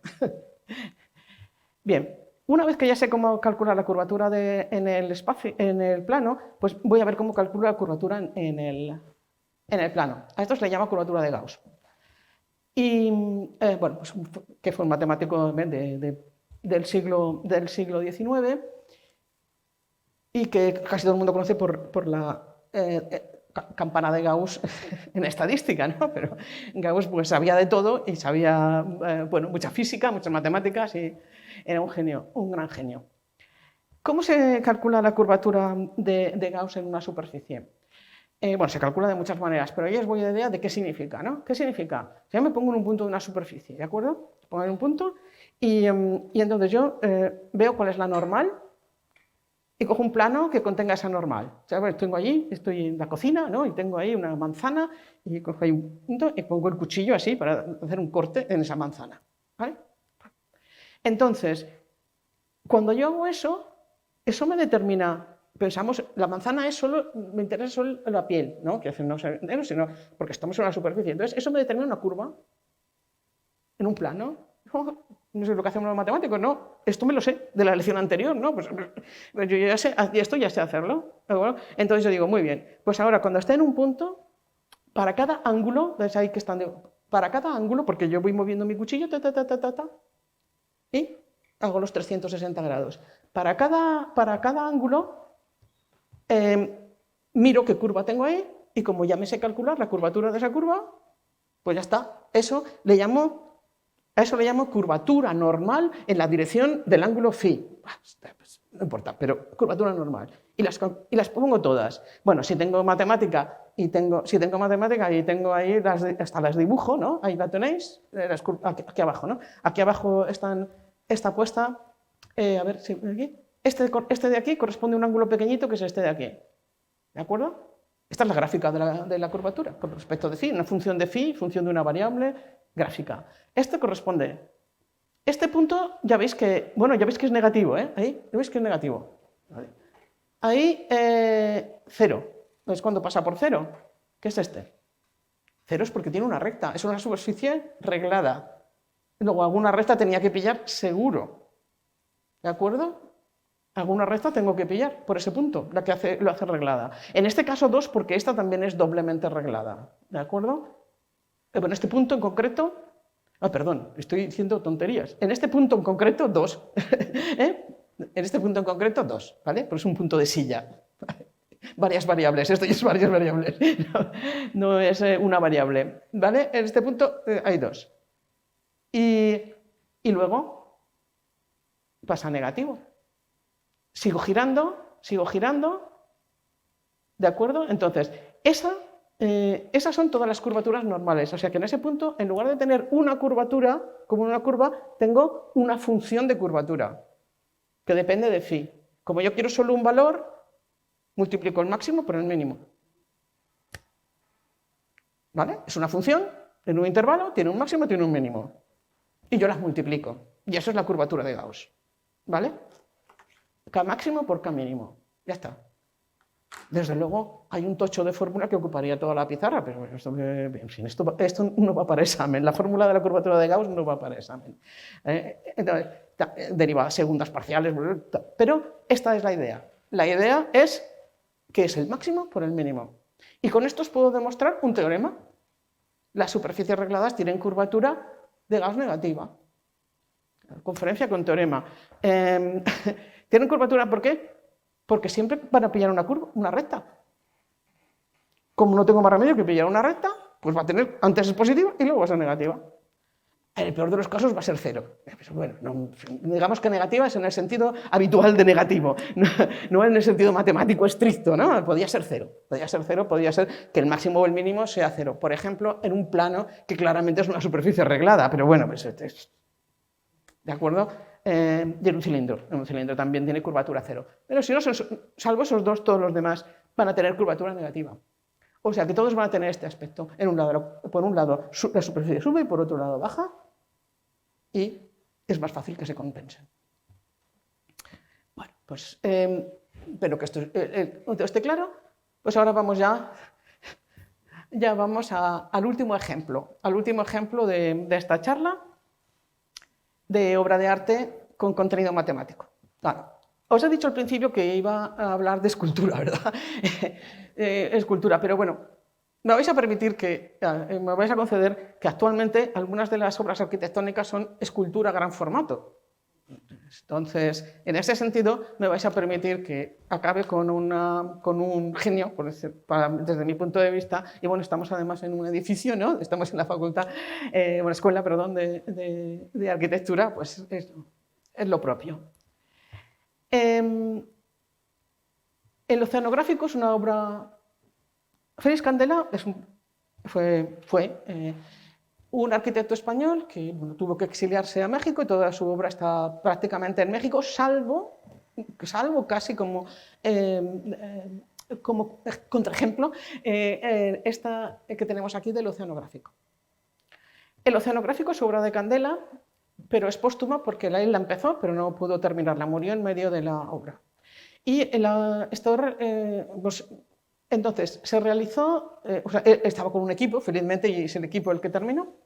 Bien, una vez que ya sé cómo calcular la curvatura en el plano, pues voy a ver cómo calculo la curvatura en el plano. A esto se le llama curvatura de Gauss. Y, bueno, pues, que fue un matemático del siglo XIX y que casi todo el mundo conoce por la campana de Gauss en estadística, ¿no? Pero Gauss pues sabía de todo y sabía, bueno, mucha física, muchas matemáticas y era un genio, un gran genio. ¿Cómo se calcula la curvatura de Gauss en una superficie? Bueno, se calcula de muchas maneras, pero yo os voy a dar idea de qué significa, ¿no? ¿Qué significa? Yo me pongo en un punto de una superficie, ¿de acuerdo? Pongo en un punto y entonces yo veo cuál es la normal y cojo un plano que contenga esa normal. O sea, bueno, tengo allí, estoy en la cocina, ¿no? Y tengo ahí una manzana y cojo ahí un punto y pongo el cuchillo así para hacer un corte en esa manzana, ¿vale? Entonces, cuando yo hago eso, eso me determina pensamos, la manzana es solo, me interesa solo la piel, ¿no? Que no sé, sino porque estamos en una superficie. Entonces, eso me determina una curva en un plano. No sé lo que hacemos los matemáticos, no. Esto me lo sé de la lección anterior, ¿no? Pues yo ya sé, esto ya sé hacerlo. Entonces yo digo, muy bien, pues ahora cuando esté en un punto, para cada ángulo, ¿ves ahí que están para cada ángulo, porque yo voy moviendo mi cuchillo, y hago los 360 grados. Para cada ángulo, miro qué curva tengo ahí, y como ya me sé calcular la curvatura de esa curva, pues ya está. A eso le llamo curvatura normal en la dirección del ángulo φ. No importa, pero curvatura normal. Y las pongo todas. Bueno, si tengo matemática y tengo ahí, hasta las dibujo, ¿no? Ahí la tenéis, aquí abajo, ¿no? Aquí abajo está puesta, a ver si aquí. Este de aquí corresponde a un ángulo pequeñito que es este de aquí. ¿De acuerdo? Esta es la gráfica de la curvatura con respecto de φ, una función de φ, función de una variable, gráfica. Este corresponde. Este punto ya veis que, es negativo, ¿eh? Ahí, ya veis que es negativo. Vale. Ahí, 0. Entonces, ¿cuándo pasa por 0? ¿Qué es este? 0 es porque tiene una recta, es una superficie reglada. Luego, alguna recta tenía que pillar seguro. ¿De acuerdo? Alguna recta tengo que pillar por ese punto, la que lo hace reglada. En este caso 2, porque esta también es doblemente reglada. ¿De acuerdo? En este punto en concreto, perdón, estoy diciendo tonterías. En este punto en concreto, 2. En este punto en concreto, 2, ¿vale? Pero es un punto de silla. Varias variables, esto ya es varias variables. No es una variable, ¿vale? En este punto hay 2. Y luego pasa a negativo. Sigo girando, ¿de acuerdo? Entonces, esas son todas las curvaturas normales. O sea que en ese punto, en lugar de tener una curvatura, como una curva, tengo una función de curvatura, que depende de φ. Como yo quiero solo un valor, multiplico el máximo por el mínimo. ¿Vale? Es una función en un intervalo, tiene un máximo, tiene un mínimo. Y yo las multiplico. Y eso es la curvatura de Gauss. ¿Vale? K máximo por K mínimo. Ya está. Desde luego, hay un tocho de fórmula que ocuparía toda la pizarra, pero bueno, esto no va para examen. La fórmula de la curvatura de Gauss no va para examen. Entonces, derivadas segundas parciales, pero esta es la idea. La idea es que es el máximo por el mínimo. Y con esto os puedo demostrar un teorema. Las superficies regladas tienen curvatura de Gauss negativa. Conferencia con teorema. ¿Tienen curvatura por qué? Porque siempre van a pillar una recta. Como no tengo más remedio que pillar una recta, pues va a tener, antes es positiva y luego va a ser negativa. En el peor de los casos va a ser 0. Bueno, digamos que negativa es en el sentido habitual de negativo, no en el sentido matemático estricto, ¿no? Podía ser 0. Podía ser que el máximo o el mínimo sea 0. Por ejemplo, en un plano que claramente es una superficie reglada, pero bueno, pues ¿de acuerdo? Y en un cilindro también tiene curvatura 0. Pero si no, salvo esos dos, todos los demás van a tener curvatura negativa. O sea que todos van a tener este aspecto. Por un lado, la superficie sube y por otro lado baja. Y es más fácil que se compensen. Bueno, pues, pero que esto esté claro, pues ahora vamos vamos al último ejemplo de esta charla de obra de arte con contenido matemático. Claro, os he dicho al principio que iba a hablar de escultura, ¿verdad? Escultura, pero bueno, me vais a conceder que actualmente algunas de las obras arquitectónicas son escultura gran formato. Entonces, en ese sentido, me vais a permitir que acabe con un genio, desde mi punto de vista, y bueno, estamos además en un edificio, ¿no? Estamos en la escuela, de arquitectura, pues es lo propio. El oceanográfico es una obra. Félix Candela fue un arquitecto español que tuvo que exiliarse a México y toda su obra está prácticamente en México, salvo casi como contraejemplo esta que tenemos aquí del oceanográfico. El oceanográfico es obra de Candela, pero es póstuma porque él la empezó, pero no pudo terminarla, murió en medio de la obra. Y pues, entonces se realizó, o sea, estaba con un equipo, felizmente, y es el equipo el que terminó.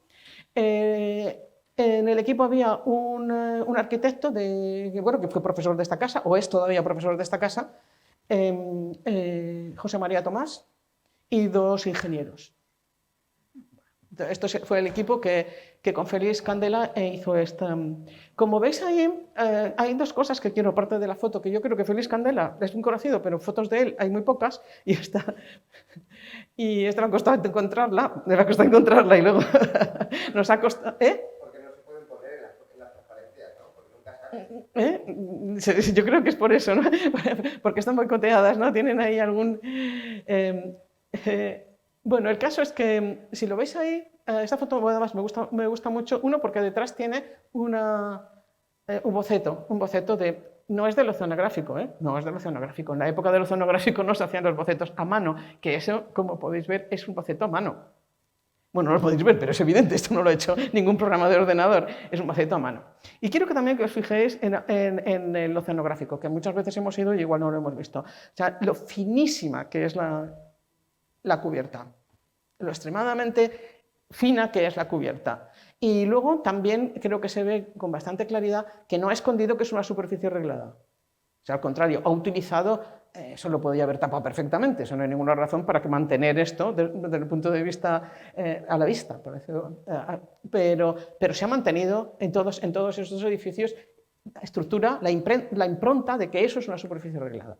En el equipo había un arquitecto bueno, que fue profesor de esta casa, o es todavía profesor de esta casa, José María Tomás, y 2 ingenieros. Esto fue el equipo que con Félix Candela hizo esta. Como veis ahí, hay 2 cosas que quiero, aparte de la foto, que yo creo que Félix Candela es muy conocido, pero fotos de él hay muy pocas, y esta me ha costado encontrarla, y luego nos ha costado. Porque no se pueden poner en las transparencias, ¿no? Porque nunca salen. Yo creo que es por eso, ¿no? Porque están boicoteadas, ¿no? Tienen ahí algún. Bueno, el caso es que, si lo veis ahí, esta foto además me gusta mucho, uno, porque detrás tiene un boceto de. No es del oceanográfico, no es del oceanográfico. En la época del oceanográfico no se hacían los bocetos a mano, que eso, como podéis ver, es un boceto a mano. Bueno, no lo podéis ver, pero es evidente, esto no lo ha hecho ningún programa de ordenador, es un boceto a mano. Y quiero que también os fijéis en el oceanográfico, que muchas veces hemos ido y igual no lo hemos visto. O sea, lo finísima que es la cubierta, lo extremadamente fina que es la cubierta. Y luego también creo que se ve con bastante claridad que no ha escondido que es una superficie reglada. O sea, al contrario, ha utilizado, eso lo podía haber tapado perfectamente, eso no hay ninguna razón para que mantener esto desde el punto de vista a la vista. Pero se ha mantenido en todos estos edificios la estructura, la impronta de que eso es una superficie reglada.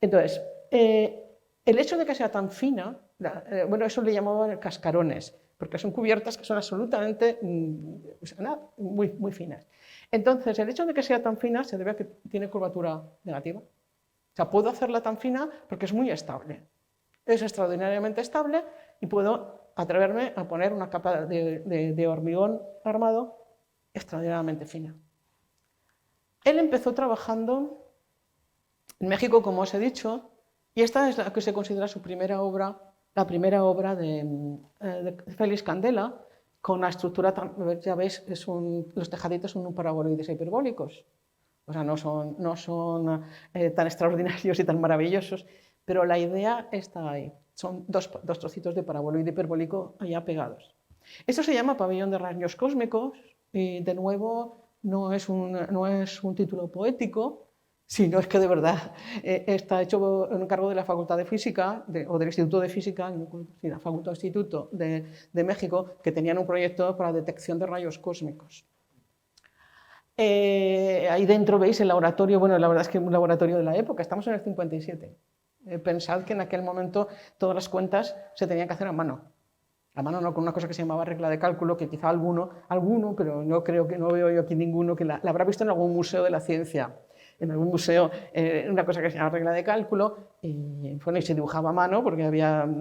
Entonces, el hecho de que sea tan fina, bueno, eso le llamaban cascarones, porque son cubiertas que son absolutamente muy, muy finas. Entonces, el hecho de que sea tan fina se debe a que tiene curvatura negativa. O sea, puedo hacerla tan fina porque es muy estable. Es extraordinariamente estable y puedo atreverme a poner una capa de hormigón armado extraordinariamente fina. Él empezó trabajando en México, como os he dicho, y esta es la que se considera su primera obra, la primera obra de Félix Candela, con una estructura, ya veis, los tejaditos son un paraboloides hiperbólicos. O sea, no son tan extraordinarios y tan maravillosos, pero la idea está ahí. Son dos trocitos de paraboloide hiperbólico allá pegados. Esto se llama Pabellón de Rayos Cósmicos, y de nuevo no es un título poético, sino es que de verdad está hecho en cargo de la Facultad de Física o del Instituto de Física, la Facultad de Instituto de México, que tenían un proyecto para detección de rayos cósmicos. Ahí dentro veis el laboratorio, bueno, la verdad es que es un laboratorio de la época, estamos en el 57. Pensad que en aquel momento todas las cuentas se tenían que hacer a mano no, con una cosa que se llamaba regla de cálculo, que quizá alguno, pero no creo que no veo yo aquí ninguno que la habrá visto en algún museo de la ciencia. En algún museo, una cosa que se llama regla de cálculo, y se dibujaba a mano porque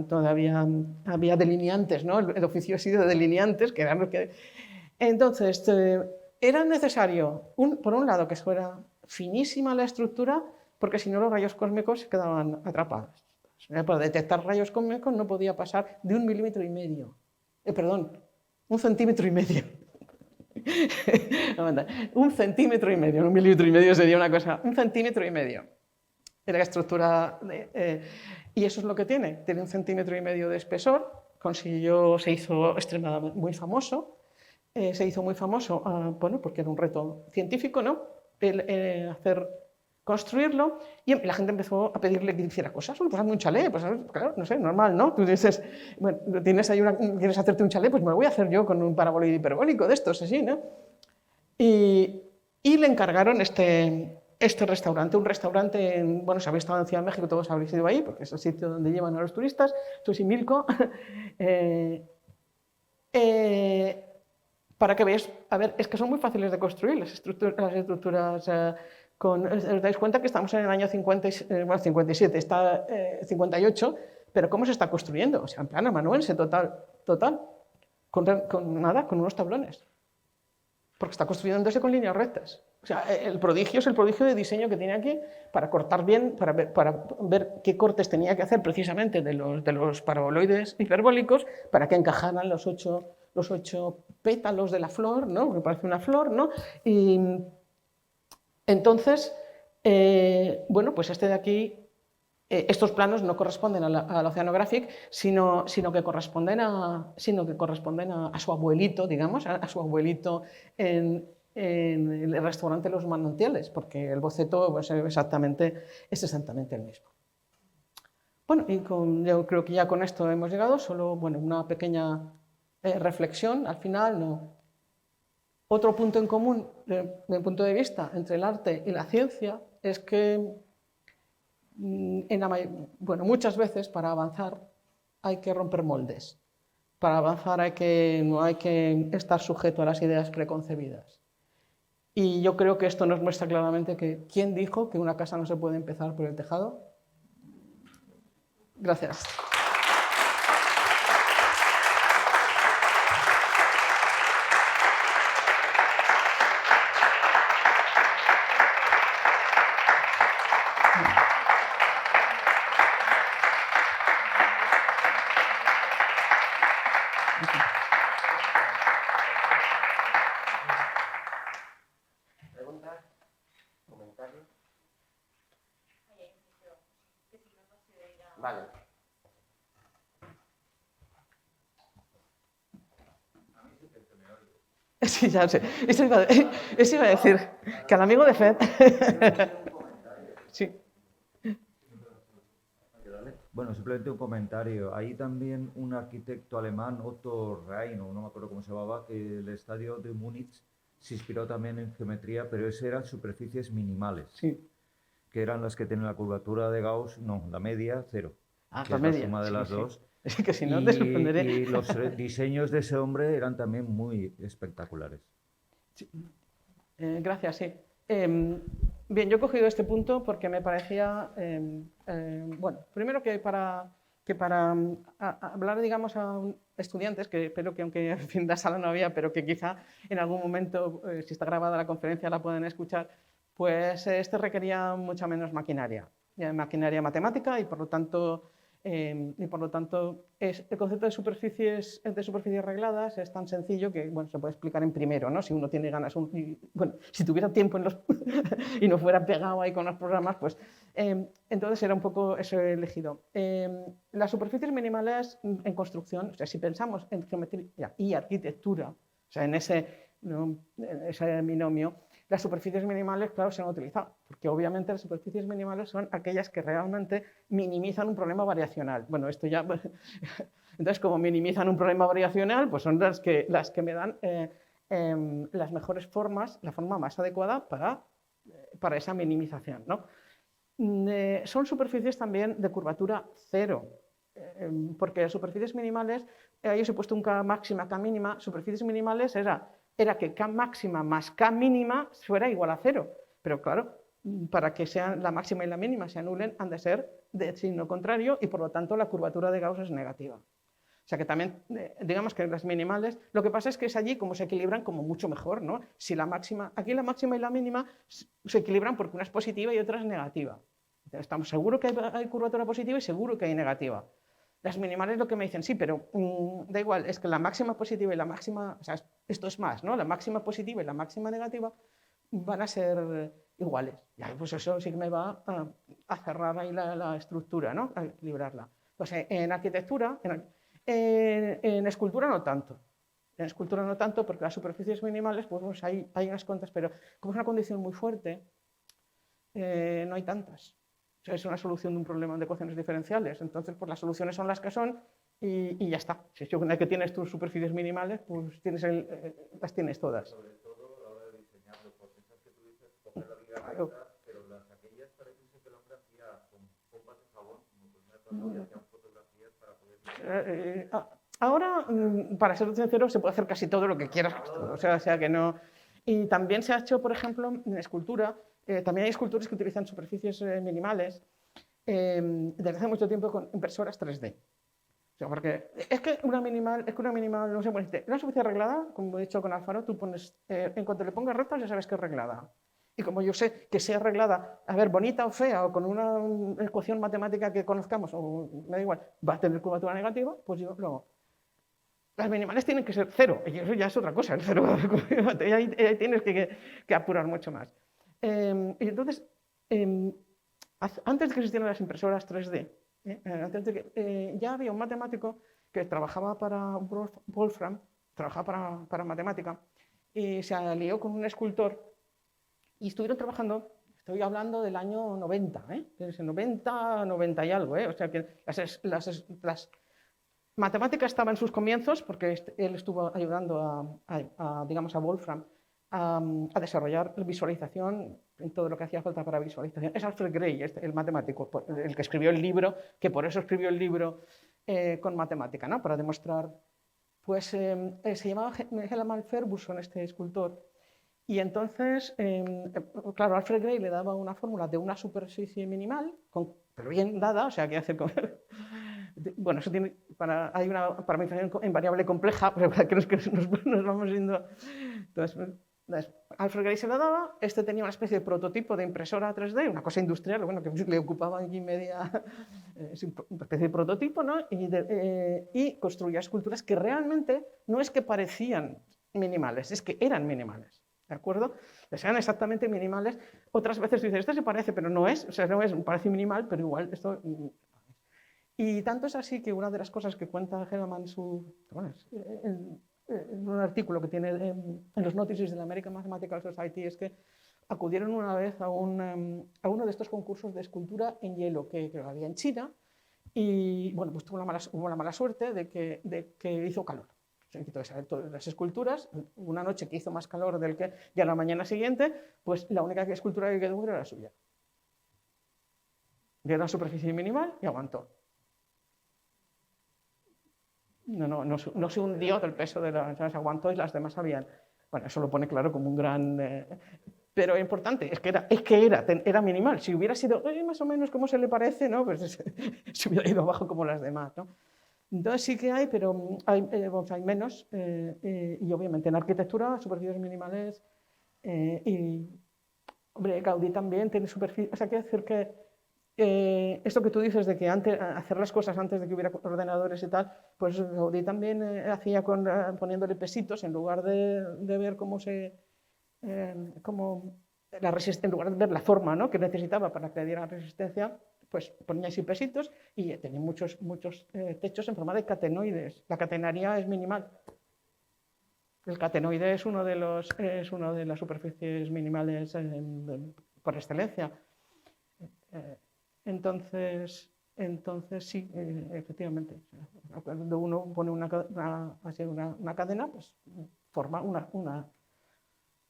todavía había delineantes, ¿no? El oficio ha sido de delineantes, que eran los que. Entonces, era necesario, por un lado, que fuera finísima la estructura, porque si no los rayos cósmicos se quedaban atrapados. Para detectar rayos cósmicos no podía pasar de 1,5 milímetros. Perdón, 1,5 centímetros. 1,5 centímetros, 1,5 milímetros sería una cosa, 1,5 centímetros. Era la estructura, y eso es lo que tiene 1,5 centímetros de espesor. Se hizo extremadamente muy famoso. Se hizo muy famoso, bueno, porque era un reto científico, ¿no? Construirlo, y la gente empezó a pedirle que hiciera cosas. Pues hazme un chalet, pues claro, no sé, normal, ¿no? Tú dices, bueno, quieres hacerte un chalet, pues me lo voy a hacer yo con un paraboloide hiperbólico de estos, así, ¿no? Y le encargaron este restaurante, un restaurante, bueno, si habéis estado en Ciudad de México, todos habréis ido ahí, porque es el sitio donde llevan a los turistas, Xochimilco. Para que veáis, a ver, es que son muy fáciles de construir las estructuras. Os dais cuenta que estamos en el año 57, está 58, pero ¿cómo se está construyendo? O sea, en plan amanuense, total, con unos tablones. Porque está construyéndose con líneas rectas. O sea, el prodigio es el prodigio de diseño que tiene aquí para cortar bien, para ver qué cortes tenía que hacer precisamente de los paraboloides hiperbólicos para que encajaran los ocho pétalos de la flor, ¿no? Que parece una flor, ¿no? Y entonces, Bueno, pues este de aquí, estos planos no corresponden al Oceanographic, sino que corresponden a su abuelito, digamos, a su abuelito en el restaurante Los Manantiales, porque el boceto pues, es exactamente el mismo. Bueno, y yo creo que ya con esto hemos llegado, solo bueno, una pequeña reflexión al final. ¿No? Otro punto en común, desde mi punto de vista, entre el arte y la ciencia es que muchas veces para avanzar hay que romper moldes. Para avanzar no hay que estar sujeto a las ideas preconcebidas. Y yo creo que esto nos muestra claramente que ¿quién dijo que una casa no se puede empezar por el tejado? Gracias. ¿Preguntas? ¿Comentarios? Vale. Sí, ya sé. Eso iba a decir, que al amigo de Fed. Sí. Bueno, simplemente un comentario. Hay también un arquitecto alemán, Otto Rhein, o no me acuerdo cómo se llamaba, que el estadio de Múnich se inspiró también en geometría, pero ese eran superficies minimales, Sí. que eran las que tienen la curvatura de Gauss, no, la media, 0, Ah, que la es media. la suma de Sí, las sí. dos. Es que si no te sorprenderé. Y los diseños de ese hombre eran también muy espectaculares. Sí. Gracias, sí. Bien, yo he cogido este punto porque me parecía, bueno, primero que para hablar, digamos, a estudiantes, que espero que aunque en fin la sala no había, pero que quizá en algún momento, si está grabada la conferencia, la pueden escuchar, pues este requería mucha menos maquinaria matemática y por lo tanto el concepto de superficies regladas es tan sencillo que bueno, se puede explicar en primero, ¿no? Si uno tiene ganas, bueno, si tuviera tiempo y no fuera pegado ahí con los programas, pues entonces era un poco eso elegido. Las superficies minimales en construcción, o sea, si pensamos en geometría y arquitectura, o sea, en ese binomio, las superficies minimales, claro, se han utilizado, porque obviamente las superficies minimales son aquellas que realmente minimizan un problema variacional. Bueno, esto ya... Entonces, como minimizan un problema variacional, pues son las que me dan las mejores formas, la forma más adecuada para esa minimización, ¿no? Son superficies también de curvatura 0, porque las superficies minimales, ahí os he puesto un K máxima, K mínima, superficies minimales era que K máxima más K mínima fuera igual a 0. Pero claro, para que sean la máxima y la mínima se anulen, han de ser de signo contrario y por lo tanto la curvatura de Gauss es negativa. O sea que también, digamos que las minimales, lo que pasa es que es allí como se equilibran como mucho mejor, ¿no? Si la máxima, aquí la máxima y la mínima se equilibran porque una es positiva y otra es negativa. Entonces, estamos seguros que hay curvatura positiva y seguro que hay negativa. Las minimales lo que me dicen, sí, pero da igual, es que la máxima positiva y la máxima, o sea, esto es más, ¿no? La máxima positiva y la máxima negativa van a ser iguales. Y ahí, pues eso sí que me va a cerrar ahí la estructura, ¿no? A equilibrarla. Pues en arquitectura, en escultura no tanto. En escultura no tanto porque las superficies minimales, pues hay unas cuantas, pero como es una condición muy fuerte, no hay tantas. O sea, es una solución de un problema de ecuaciones diferenciales. Entonces, pues las soluciones son las que son y ya está. Si es una vez que tienes tus superficies minimales, pues las tienes todas. Sobre todo a la hora de diseñarlo, porque esas que tú dices, coger la vida recta, pero aquellas parece que el hombre hacía con pompas de jabón, como primer paso, y hacían fotografías para poder... Ahora, para ser sincero, se puede hacer casi todo lo que quieras. O sea que no... Y también se ha hecho, por ejemplo, en escultura, también hay escultores que utilizan superficies minimales desde hace mucho tiempo con impresoras 3D. O sea, porque es que una minimal, no sé, una superficie arreglada, como he dicho con Alfaro, tú pones, en cuanto le pongas rectas ya sabes que es arreglada. Y como yo sé que sea arreglada, a ver, bonita o fea, o con una ecuación matemática que conozcamos, o me da igual, va a tener curvatura negativa, pues yo lo hago. Las minimales tienen que ser 0, y eso ya es otra cosa, el 0, ahí tienes que apurar mucho más. Y entonces, antes de que existieran las impresoras 3D, ya había un matemático que trabajaba para Wolfram, trabajaba para matemática, y se alió con un escultor y estuvieron trabajando, estoy hablando del año 90, desde 90, 90 y algo, o sea que las matemáticas estaban en sus comienzos porque él estuvo ayudando digamos, a Wolfram a desarrollar visualización en todo lo que hacía falta para visualización. Es Alfred Gray, el matemático, el que escribió el libro, que por eso escribió el libro con matemática, ¿no? Para demostrar. Pues se llamaba Helaman Ferguson, este escultor, y entonces, claro, Alfred Gray le daba una fórmula de una superficie minimal, pero bien dada, o sea, que hace... Bueno, eso tiene, hay una parametrización en variable compleja, pero para que nos vamos viendo... Entonces, Alfred Gray se la daba, este tenía una especie de prototipo de impresora 3D, una cosa industrial, bueno, que le ocupaba aquí media, una especie de prototipo, ¿no? Y construía esculturas que realmente no es que parecían minimales, es que eran minimales, ¿de acuerdo? Eran exactamente minimales. Otras veces tú dices, esto se parece, pero no es, o sea, no es, parece minimal, pero igual esto... Y tanto es así que una de las cosas que cuenta Helaman en un artículo que tiene en los notices de la American Mathematical Society es que acudieron una vez a uno de estos concursos de escultura en hielo que había en China y bueno, pues tuvo la mala suerte de que hizo calor. Se quitó todas las esculturas, una noche que hizo más calor del que ya la mañana siguiente, pues la única escultura que quedó era la suya. Dio una superficie minimal y aguantó. No se hundió del peso de las aguantó y las demás habían. Bueno, eso lo pone claro como un gran... pero importante, es que era minimal. Si hubiera sido más o menos como se le parece, ¿no? Pues se hubiera ido abajo como las demás, ¿no? Entonces sí que hay, pero hay menos. Y obviamente en arquitectura, superficies minimales. Y, hombre, Gaudí también tiene superficies... O sea, quiere decir que esto que tú dices de que hacer las cosas antes de que hubiera ordenadores y tal, pues Gaudí también hacía poniéndole pesitos en lugar de ver cómo en lugar de ver la forma, ¿no?, que necesitaba para que le diera resistencia, pues ponía así pesitos y tenía muchos techos en forma de catenoides. La catenaria es minimal. El catenoide es una de las superficies minimales por excelencia. Entonces sí, efectivamente, cuando uno pone una cadena, pues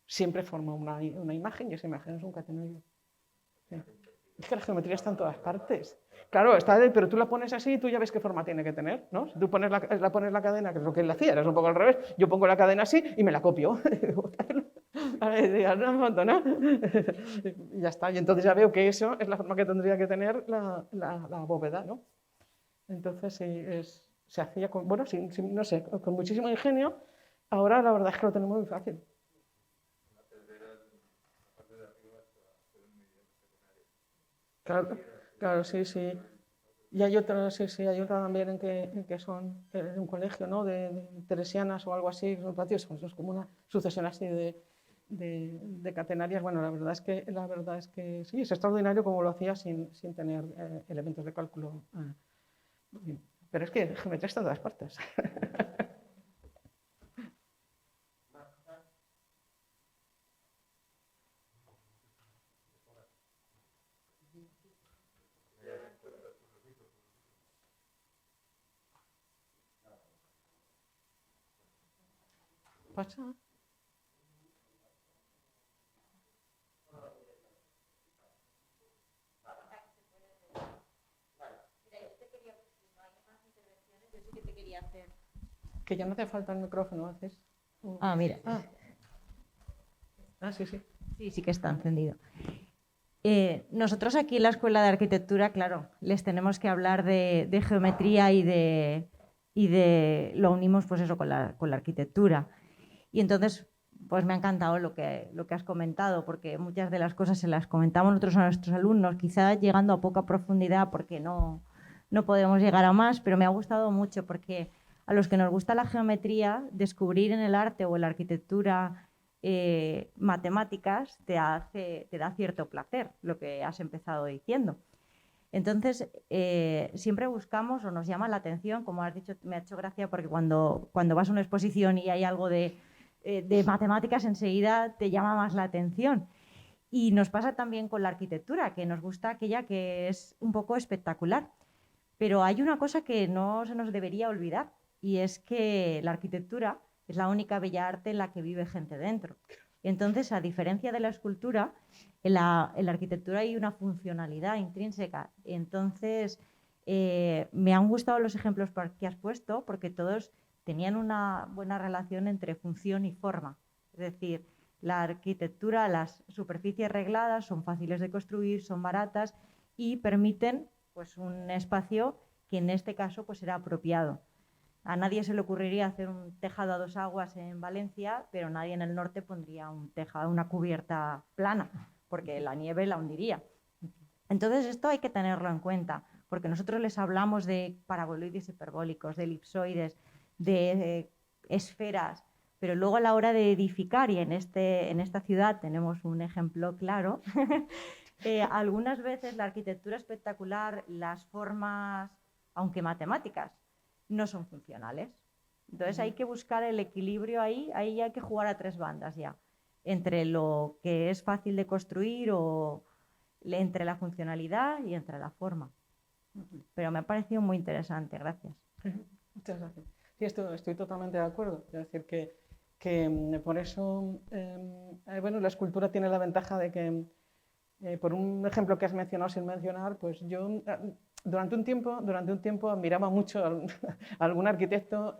siempre forma una imagen y esa imagen es un catenoide. Sí. Es que la geometría está en todas partes. Claro, pero tú la pones así y tú ya ves qué forma tiene que tener, ¿no? Si tú pones la cadena, que es lo que él hacía, era un poco al revés, yo pongo la cadena así y me la copio. Y ya está, y entonces ya veo que eso es la forma que tendría que tener la bóveda, ¿no? Entonces se hacía con, bueno, no sé, con muchísimo ingenio. Ahora la verdad es que lo tenemos muy fácil. Claro, sí. Y hay otras, hay otra también en que son de un colegio, ¿no?, de teresianas o algo así, son como una sucesión así de catenarias. Bueno, la verdad es que sí, es extraordinario como lo hacía sin tener elementos de cálculo. Pero es que geometría está en todas partes. ¿Pasa? Que ya no te falta el micrófono, ¿haces? Ah, mira. Sí. Sí que está encendido. Nosotros aquí en la Escuela de Arquitectura, claro, les tenemos que hablar de geometría y lo unimos pues eso con la arquitectura. Y entonces, pues me ha encantado lo que has comentado, porque muchas de las cosas se las comentamos nosotros a nuestros alumnos, quizá llegando a poca profundidad porque no podemos llegar a más, pero me ha gustado mucho porque a los que nos gusta la geometría, descubrir en el arte o en la arquitectura matemáticas te da cierto placer, lo que has empezado diciendo. Entonces, siempre buscamos o nos llama la atención, como has dicho, me ha hecho gracia porque cuando vas a una exposición y hay algo de matemáticas, enseguida te llama más la atención. Y nos pasa también con la arquitectura, que nos gusta aquella que es un poco espectacular. Pero hay una cosa que no se nos debería olvidar, y es que la arquitectura es la única bella arte en la que vive gente dentro. Entonces, a diferencia de la escultura, en la arquitectura hay una funcionalidad intrínseca. Entonces, me han gustado los ejemplos que has puesto porque todos tenían una buena relación entre función y forma. Es decir, la arquitectura, las superficies regladas son fáciles de construir, son baratas y permiten pues, un espacio que en este caso pues, era apropiado. A nadie se le ocurriría hacer un tejado a 2 aguas en Valencia, pero nadie en el norte pondría un tejado, una cubierta plana, porque la nieve la hundiría. Entonces esto hay que tenerlo en cuenta, porque nosotros les hablamos de paraboloides hiperbólicos, de elipsoides, de esferas, pero luego a la hora de edificar, y en esta ciudad tenemos un ejemplo claro, algunas veces la arquitectura espectacular, las formas, aunque matemáticas, no son funcionales. Entonces hay que buscar el equilibrio ahí hay que jugar a 3 bandas ya, entre lo que es fácil de construir o entre la funcionalidad y entre la forma. Pero me ha parecido muy interesante, gracias. Muchas gracias. Sí, estoy totalmente de acuerdo. Es decir, que por eso, bueno, la escultura tiene la ventaja de que, por un ejemplo que has mencionado sin mencionar, pues yo durante un tiempo admiraba mucho a algún arquitecto,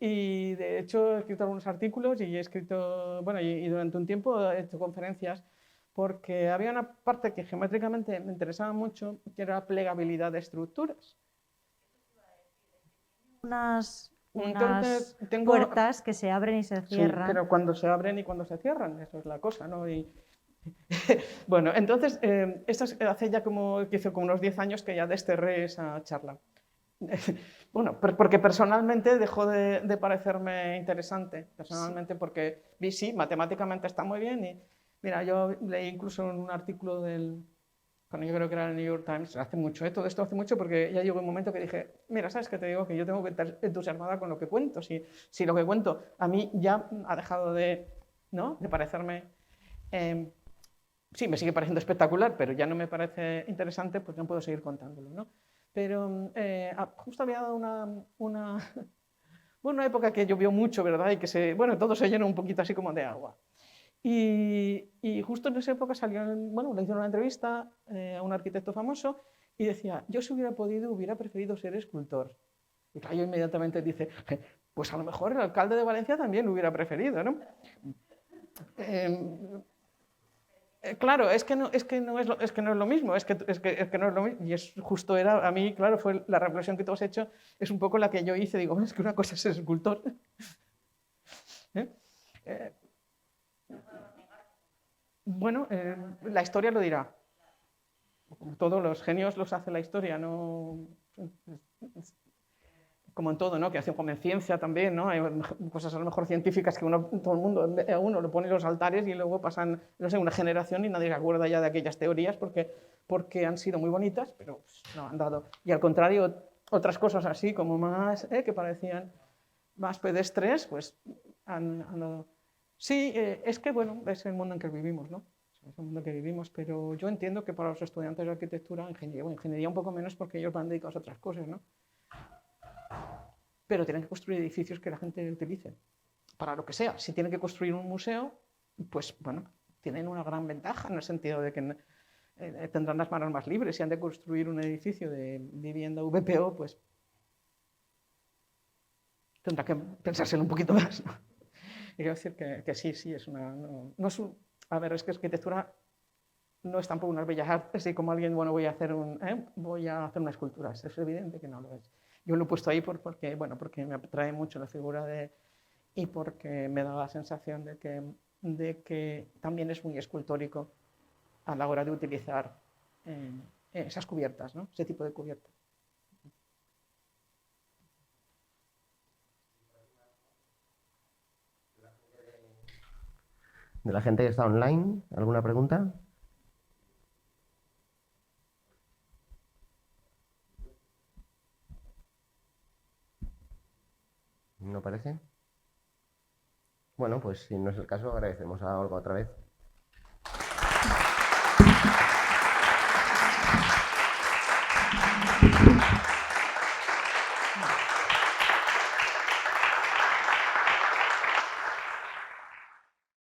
y de hecho he escrito algunos artículos y he escrito, bueno, y durante un tiempo he hecho conferencias porque había una parte que geométricamente me interesaba mucho, que era la plegabilidad de estructuras. Unas Entonces, puertas que se abren y se cierran. Sí, pero cuando se abren y cuando se cierran, eso es la cosa, ¿no? Bueno, entonces, esto hace ya como unos 10 años que ya desterré esa charla. Bueno, porque personalmente dejó de parecerme interesante, personalmente, porque vi, sí, matemáticamente está muy bien, y mira, yo leí incluso un artículo cuando yo creo que era el New York Times, hace mucho, todo esto hace mucho, porque ya llegó un momento que dije, mira, ¿sabes qué te digo? Que yo tengo que estar entusiasmada con lo que cuento, si lo que cuento a mí ya ha dejado de parecerme... sí, me sigue pareciendo espectacular, pero ya no me parece interesante, pues no puedo seguir contándolo, ¿no? Pero justo había dado una época que llovió mucho, ¿verdad? Y que todo se llenó un poquito así como de agua. Y justo en esa época le hicieron una entrevista a un arquitecto famoso y decía, yo si hubiera podido, hubiera preferido ser escultor. Y claro, yo inmediatamente dice, pues a lo mejor el alcalde de Valencia también lo hubiera preferido, ¿no? Claro, es que no es lo mismo, es que no es lo mismo. Y justo era, a mí, claro, fue la reflexión que tú has hecho, es un poco la que yo hice, digo, es que una cosa es ser escultor. Bueno, la historia lo dirá. Todos los genios los hace la historia, no... Como en todo, ¿no? Que hace como en ciencia también, ¿no? Hay cosas a lo mejor científicas que todo el mundo, a uno lo pone en los altares y luego pasan, no sé, una generación y nadie se acuerda ya de aquellas teorías porque han sido muy bonitas, pero pues, no han dado. Y al contrario, otras cosas así como más, que parecían más pedestres, pues han dado. Sí, es que, bueno, es el mundo en que vivimos, ¿no? Es el mundo en que vivimos, pero yo entiendo que para los estudiantes de arquitectura, ingeniería un poco menos porque ellos van dedicados a otras cosas, ¿no? Pero tienen que construir edificios que la gente utilice, para lo que sea. Si tienen que construir un museo, pues bueno, tienen una gran ventaja en el sentido de que tendrán las manos más libres. Si han de construir un edificio de vivienda VPO, pues tendrá que pensárselo un poquito más, ¿no? Y quiero decir que sí, es una... No es a ver, es que arquitectura no es tampoco unas bellas artes, así como alguien, bueno, voy a hacer una escultura. Es evidente que no lo es. Yo lo he puesto ahí porque me atrae mucho la figura y porque me da la sensación de que también es muy escultórico a la hora de utilizar esas cubiertas, ¿no? Ese tipo de cubiertas. De la gente que está online, ¿alguna pregunta? ¿No parece? Bueno, pues si no es el caso, agradecemos a Olga otra vez.